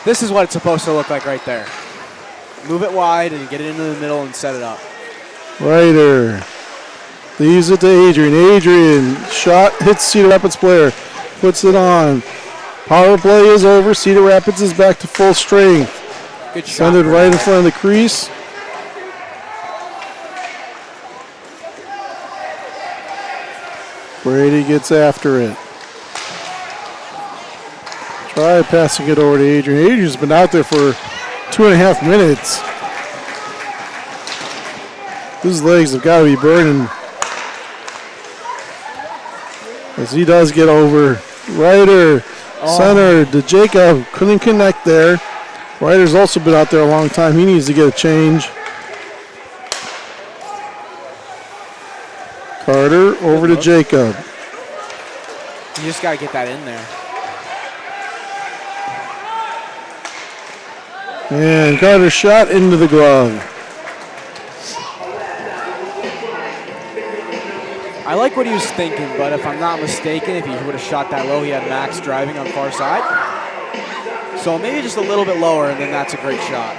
Speaker 2: this is what it's supposed to look like right there. Move it wide and get it into the middle and set it up.
Speaker 1: Ryder leaves it to Adrian. Adrian, shot, hits Cedar Rapids player, puts it on. Power play is over. Cedar Rapids is back to full strength.
Speaker 2: Good shot.
Speaker 1: Send it right in front of the crease. Brady gets after it. Try passing it over to Adrian. Adrian's been out there for 2.5 minutes. His legs have got to be burning. As he does get over. Ryder, center to Jacob. Couldn't connect there. Ryder's also been out there a long time. He needs to get a change. Carter over to Jacob.
Speaker 2: You just got to get that in there.
Speaker 1: And Carter shot into the glove.
Speaker 2: I like what he was thinking, but if I'm not mistaken, if he would have shot that low, he had Max driving on far side. So maybe just a little bit lower, and then that's a great shot.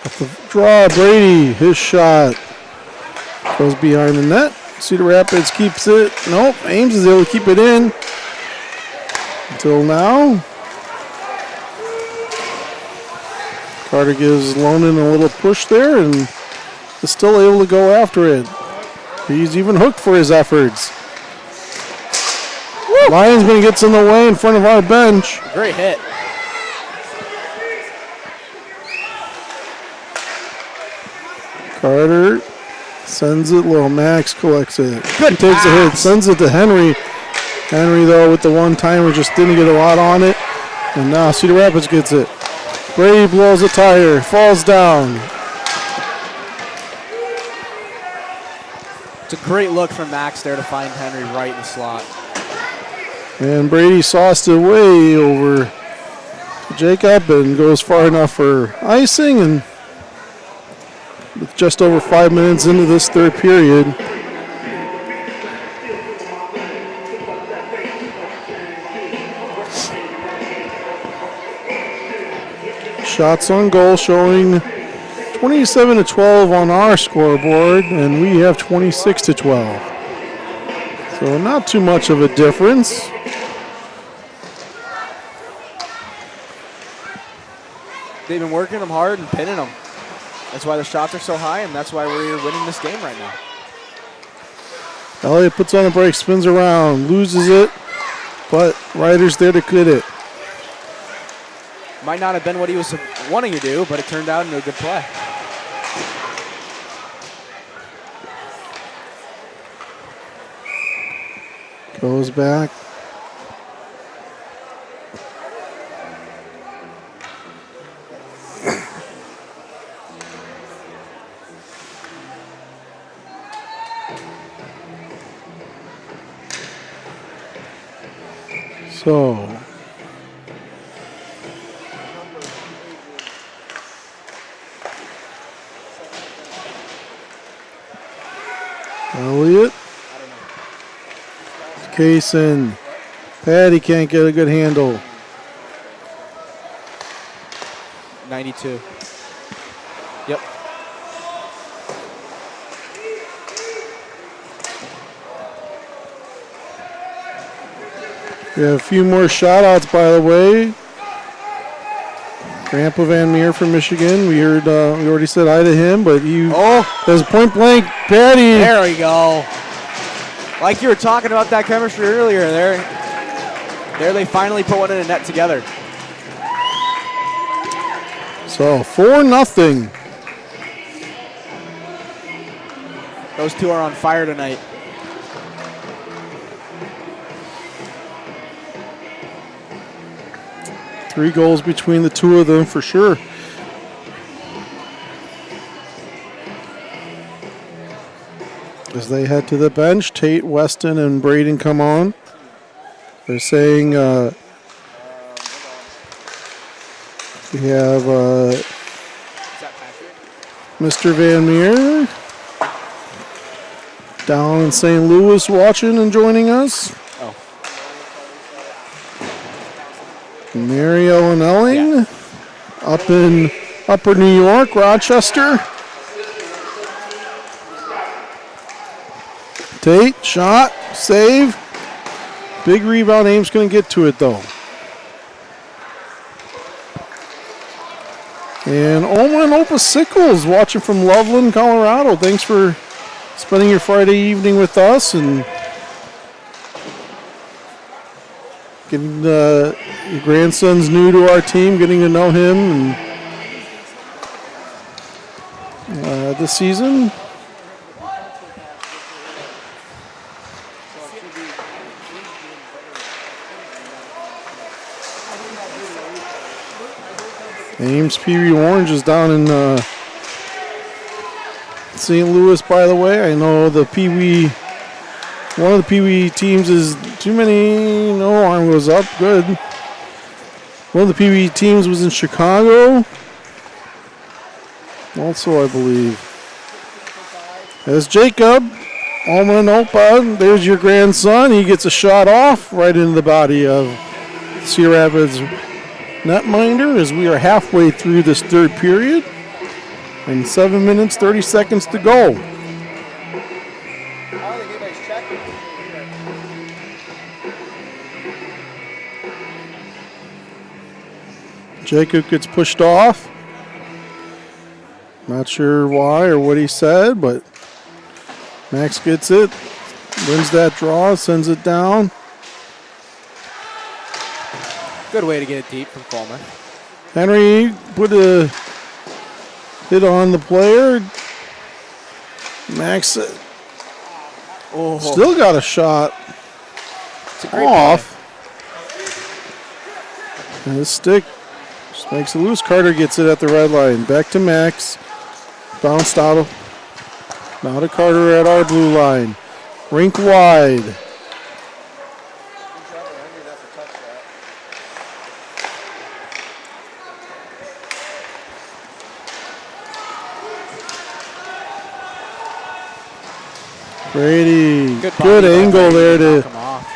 Speaker 1: At the draw, Brady, his shot goes behind the net. Cedar Rapids keeps it. Nope, Ames is able to keep it in. Until now. Carter gives Lonan a little push there and is still able to go after it. He's even hooked for his efforts. Woo! Linesman gets in the way in front of our bench.
Speaker 2: Great hit.
Speaker 1: Carter sends it low. Max collects it.
Speaker 2: Good
Speaker 1: He takes the hit,
Speaker 2: pass.
Speaker 1: sends it to Henry. Henry, though, with the one-timer, just didn't get a lot on it. And now Cedar Rapids gets it. Brady blows a tire, falls down.
Speaker 2: It's a great look from Max there to find Henry right in the slot.
Speaker 1: And Brady sauced it way over to Jacob and goes far enough for icing. And with just over 5 minutes into this third period, shots on goal showing 27-12 on our scoreboard, and we have 26-12. So not too much of a difference.
Speaker 2: They've been working them hard and pinning them. That's why the shots are so high, and that's why we're winning this game right now.
Speaker 1: Elliott puts on the brake, spins around, loses it, but Ryder's there to get it.
Speaker 2: Might not have been what he was wanting to do, but it turned out into a good play.
Speaker 1: Goes back. So Elliott. Kaysen. Patty can't get a good handle.
Speaker 2: 92. Yep.
Speaker 1: We have a few more shout-outs, by the way. Grandpa Van Meer from Michigan. We heard, we already said hi to him, but he has point blank. Patty.
Speaker 2: There we go. Like you were talking about that chemistry earlier, there they finally put one in a net together.
Speaker 1: So 4-0.
Speaker 2: Those two are on fire tonight.
Speaker 1: Three goals between the two of them for sure. As they head to the bench, Tate, Weston, and Braden come on. They're saying we have Mr. Van Meer down in St. Louis watching and joining us.
Speaker 2: Oh.
Speaker 1: Mary Ellen Elling up in Upper New York, Rochester. Tate, shot, save. Big rebound. Ames going to get to it, though. And Oman Opus Sickles watching from Loveland, Colorado. Thanks for spending your Friday evening with us and getting your grandson's new to our team, getting to know him and this season. Ames Pee Wee Orange is down in St. Louis, by the way. I know the Pee Wee, one of the Pee Wee teams is too many. No, arm goes up. Good. One of the PB teams was in Chicago. Also, I believe. As Jacob Almanopa, there's your grandson. He gets a shot off right into the body of Cedar Rapids netminder as we are halfway through this third period. And 7 minutes, 30 seconds to go.
Speaker 4: I don't think anybody's checking.
Speaker 1: Jacob gets pushed off. Not sure why or what he said, but Max gets it, wins that draw, sends it down.
Speaker 2: Good way to get it deep from Coleman.
Speaker 1: Henry put a hit on the player. Max still got a shot off. And his stick just makes it loose. Carter gets it at the red line. Back to Max. Bounced out of. Now to Carter at our blue line. Rink wide. Brady, good angle there to
Speaker 2: knock him off.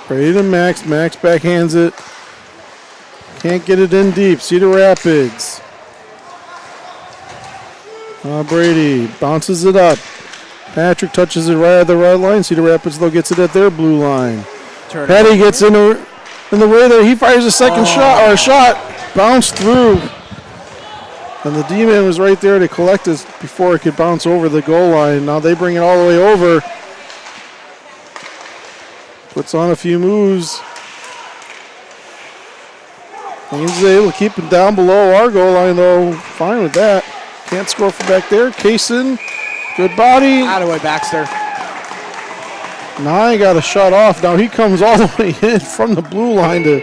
Speaker 1: Brady to Max. Max backhands it. Can't get it in deep. Cedar Rapids. Brady bounces it up. Patrick touches it right at the red line. Cedar Rapids, though, gets it at their blue line. Petty gets in the way there. He fires a second shot, or a shot. Bounced through. And the D-man was right there to collect it before it could bounce over the goal line. Now they bring it all the way over. Puts on a few moves. Ames is able to keep it down below our goal line, though. Fine with that. Can't score from back there. Kaysen, good body.
Speaker 2: Out of the way, Baxter.
Speaker 1: Nye got a shot off. Now he comes all the way in from the blue line to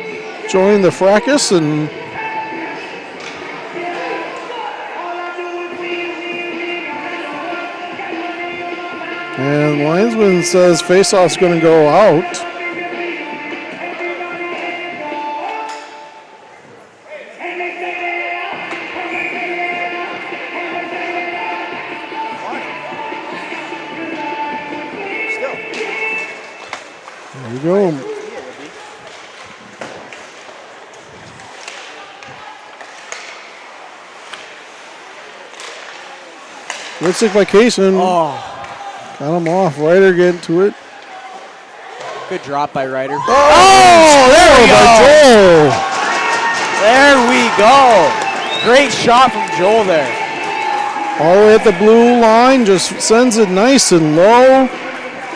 Speaker 1: join the fracas. And linesman says faceoff's going to go out. There you go. Good stick by Kaysen. Got him off. Ryder getting to it.
Speaker 2: Good drop by Ryder.
Speaker 1: Oh, there we go.
Speaker 2: There we go. Great shot from Joel there.
Speaker 1: All the way at the blue line, just sends it nice and low.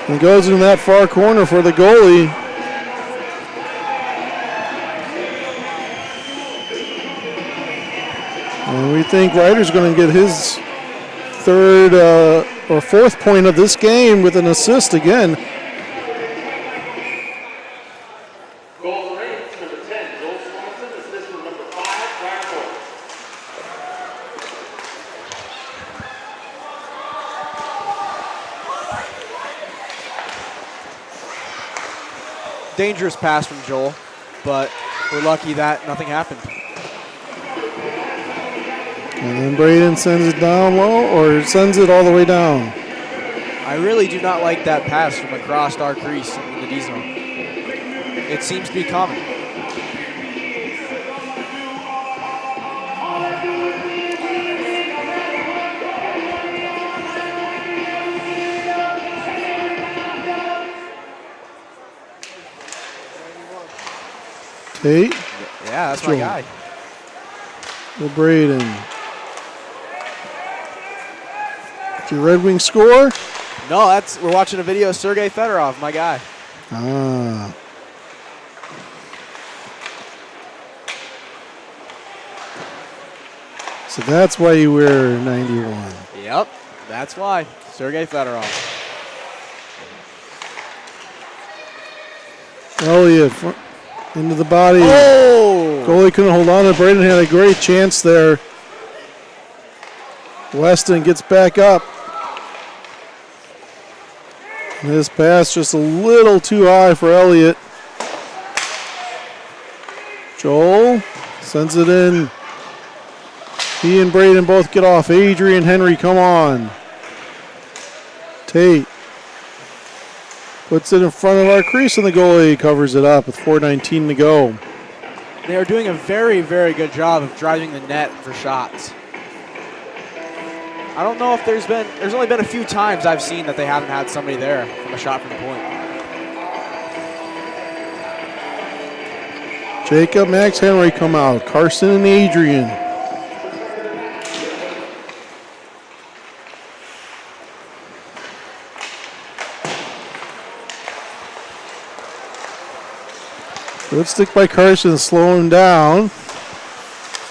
Speaker 1: And goes in that far corner for the goalie. And we think Ryder's going to get his third or fourth point of this game with an assist again.
Speaker 3: Goal for Ames, number 10, Joel Swanson. Assist from number 5, Ryan Ford.
Speaker 2: Dangerous pass from Joel, but we're lucky that nothing happened.
Speaker 1: And then Braden sends it down low, or sends it all the way down.
Speaker 2: I really do not like that pass from across our crease in the D zone. It seems to be common.
Speaker 1: Tate.
Speaker 2: Yeah, that's my guy.
Speaker 1: To Braden. Your Red Wings score?
Speaker 2: No, we're watching a video of Sergei Fedorov, my guy.
Speaker 1: Ah. So that's why you wear 91.
Speaker 2: Yep, that's why. Sergei Fedorov.
Speaker 1: Elliott into the body.
Speaker 2: Oh!
Speaker 1: Goalie couldn't hold on to it. Braden had a great chance there. Weston gets back up. This pass just a little too high for Elliott. Joel sends it in. He and Braden both get off. Adrian Henry, come on. Tate puts it in front of our crease, and the goalie covers it up with 4:19 to go.
Speaker 2: They are doing a very, very good job of driving the net for shots. I don't know if there's only been a few times I've seen that they haven't had somebody there from a shot from the point.
Speaker 1: Jacob, Max, Henry come out. Carson and Adrian. Good stick by Carson to slow him down.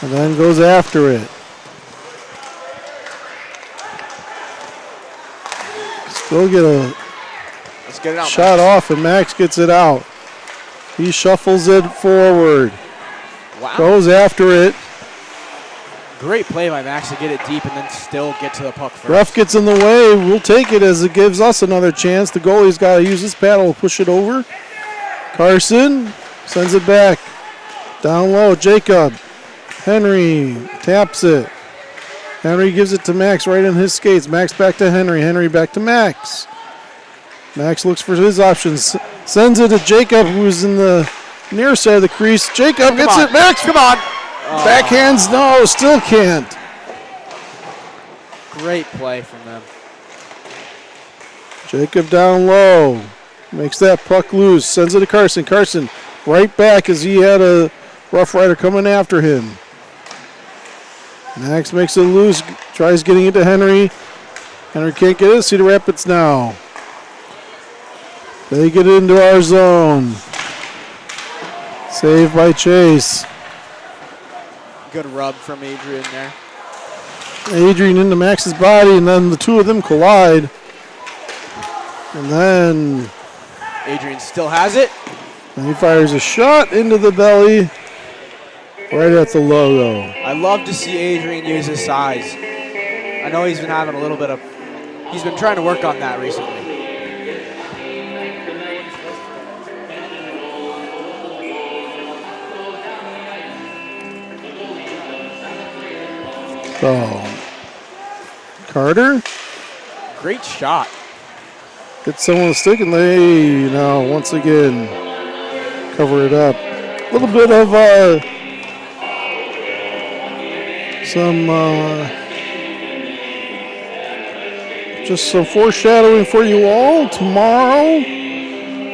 Speaker 1: And then goes after it. Still get a
Speaker 2: Let's get it out.
Speaker 1: shot off, and Max gets it out. He shuffles it forward.
Speaker 2: Wow.
Speaker 1: Goes after it.
Speaker 2: Great play by Max to get it deep and then still get to the puck first.
Speaker 1: Ref gets in the way. We'll take it as it gives us another chance. The goalie's got to use his paddle to push it over. Carson sends it back. Down low, Jacob. Henry taps it. Henry gives it to Max right in his skates. Max back to Henry. Henry back to Max. Max looks for his options. Sends it to Jacob, who's in the near side of the crease. Jacob gets it. Max, come on. Backhands, no, still can't.
Speaker 2: Great play from them.
Speaker 1: Jacob down low. Makes that puck loose. Sends it to Carson. Carson right back as he had a Rough Rider coming after him. Max makes it loose. Tries getting it to Henry. Henry can't get it. Cedar Rapids now. They get into our zone. Saved by Chase.
Speaker 2: Good rub from Adrian there.
Speaker 1: Adrian into Max's body, and then the two of them collide. And then
Speaker 2: Adrian still has it.
Speaker 1: he fires a shot into the belly right at the logo.
Speaker 2: I love to see Adrian use his size. I know he's been having a little bit of, he's been trying to work on that recently.
Speaker 1: So, Carter
Speaker 2: Great shot.
Speaker 1: gets someone to stick, and they now once again cover it up. A little bit of just some foreshadowing for you all. Tomorrow,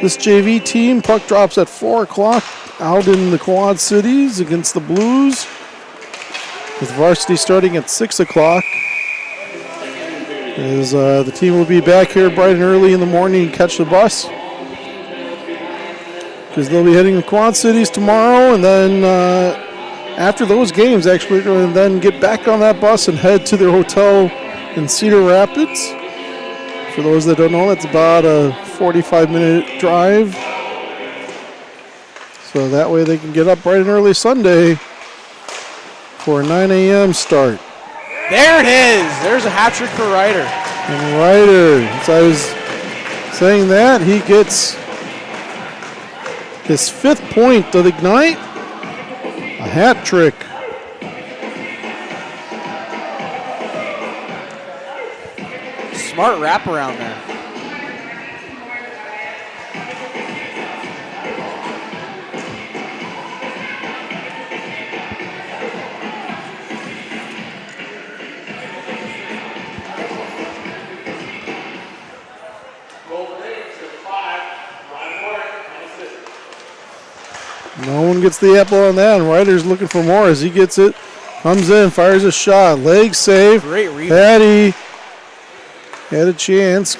Speaker 1: this JV team, puck drops at 4 o'clock out in the Quad Cities against the Blues, with varsity starting at 6 o'clock. As the team will be back here bright and early in the morning and catch the bus, because they'll be heading to Quad Cities tomorrow, and then after those games, actually, they're going to then get back on that bus and head to their hotel in Cedar Rapids. For those that don't know, that's about a 45-minute drive. So that way they can get up bright and early Sunday for a 9 a.m. start.
Speaker 2: There it is. There's a hat trick for Ryder.
Speaker 1: And Ryder, as I was saying that, he gets his 5th point of the night, a hat trick.
Speaker 2: Smart wraparound there.
Speaker 1: No one gets the apple on that, and Ryder's looking for more as he gets it. Comes in, fires a shot, leg save.
Speaker 2: Great rebound.
Speaker 1: Patty had a chance.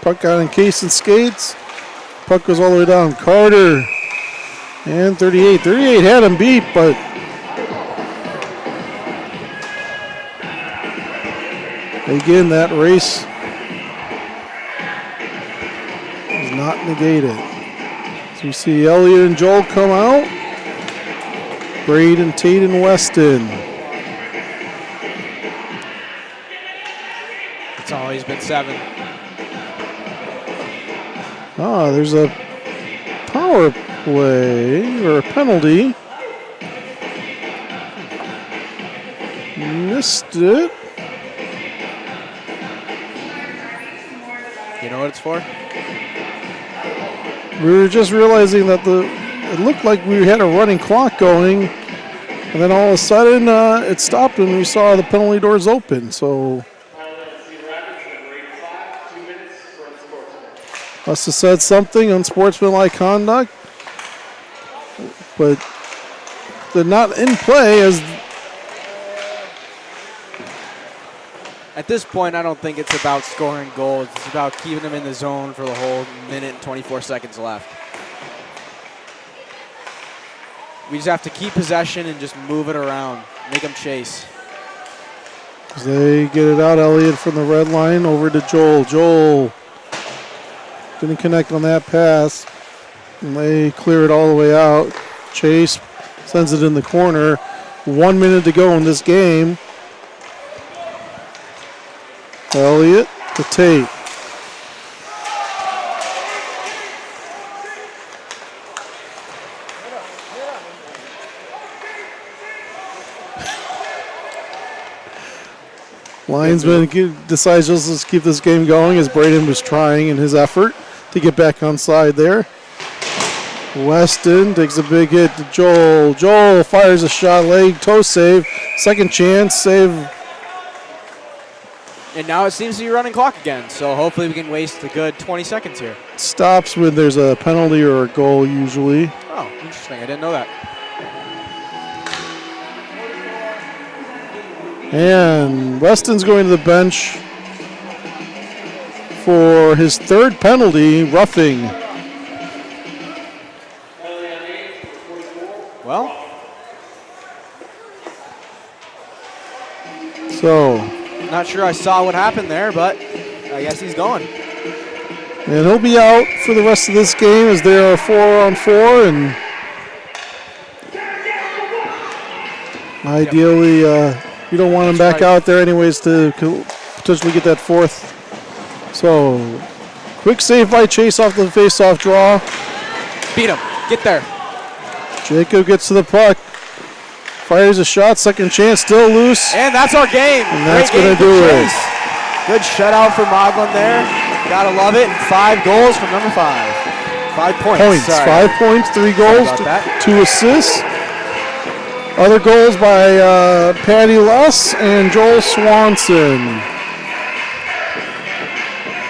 Speaker 1: Puck got encased in skates. Puck goes all the way down. Carter and 38. 38 had him beat, but again, that race is not negated. So you see Elliott and Joel come out. Braden, Tate, and Weston.
Speaker 2: It's always been 7.
Speaker 1: There's a power play or a penalty. Missed it.
Speaker 2: You know what it's for?
Speaker 1: We were just realizing that it looked like we had a running clock going, and then all of a sudden it stopped and we saw the penalty doors open. So must have said something, unsportsmanlike conduct, but they're not in play as.
Speaker 2: At this point, I don't think it's about scoring goals. It's about keeping them in the zone for the whole minute and 24 seconds left. We just have to keep possession and just move it around, make them chase.
Speaker 1: As they get it out, Elliott from the red line over to Joel. Joel didn't connect on that pass, and they clear it all the way out. Chase sends it in the corner. 1 minute to go in this game. Elliott to Tate. Linesman decides just let's keep this game going as Braden was trying in his effort to get back on side there. Weston takes a big hit to Joel. Joel fires a shot, leg, toe save. Second chance, save.
Speaker 2: And now it seems to be running clock again, so hopefully we can waste a good 20 seconds here.
Speaker 1: Stops when there's a penalty or a goal usually.
Speaker 2: Oh, interesting. I didn't know that.
Speaker 1: And Weston's going to the bench for his third penalty, roughing.
Speaker 2: Well.
Speaker 1: So.
Speaker 2: Not sure I saw what happened there, but I guess he's going.
Speaker 1: And he'll be out for the rest of this game as there are 4-on-4, and ideally you don't want him back out there anyways to potentially get that fourth. So quick save by Chase off the face-off draw.
Speaker 2: Beat him. Get there.
Speaker 1: Jacob gets to the puck. Fires a shot, second chance, still loose.
Speaker 2: And that's our game.
Speaker 1: And that's going to do it.
Speaker 2: Good shutout for Moglen there. Gotta love it. 5 goals from number 5. 5 points. Sorry.
Speaker 1: 5 points, 3 goals, 2 assists. Other goals by Patty Less and Joel Swanson.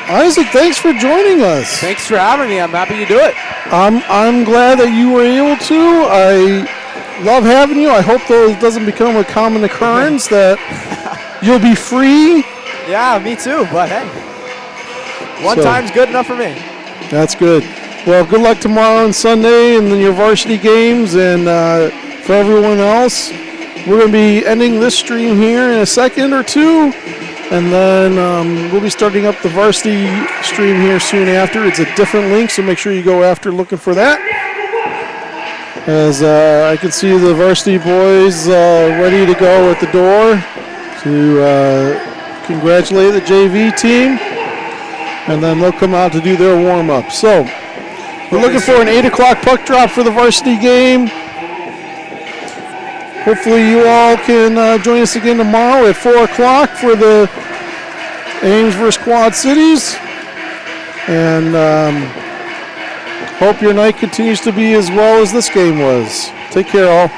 Speaker 1: Isaac, thanks for joining us.
Speaker 2: Thanks for having me. I'm happy to do it.
Speaker 1: I'm glad that you were able to. I love having you. I hope that doesn't become a common occurrence that you'll be free.
Speaker 2: Yeah, me too, but hey. One time's good enough for me.
Speaker 1: That's good. Well, good luck tomorrow and Sunday and then your varsity games. And for everyone else, we're going to be ending this stream here in a second or two. And then we'll be starting up the varsity stream here soon after. It's a different link, so make sure you go after looking for that. As I can see the varsity boys ready to go at the door to congratulate the JV team. And then they'll come out to do their warm-up. So we're looking for an 8 o'clock puck drop for the varsity game. Hopefully you all can join us again tomorrow at 4 o'clock for the Ames versus Quad Cities. And hope your night continues to be as well as this game was. Take care, all.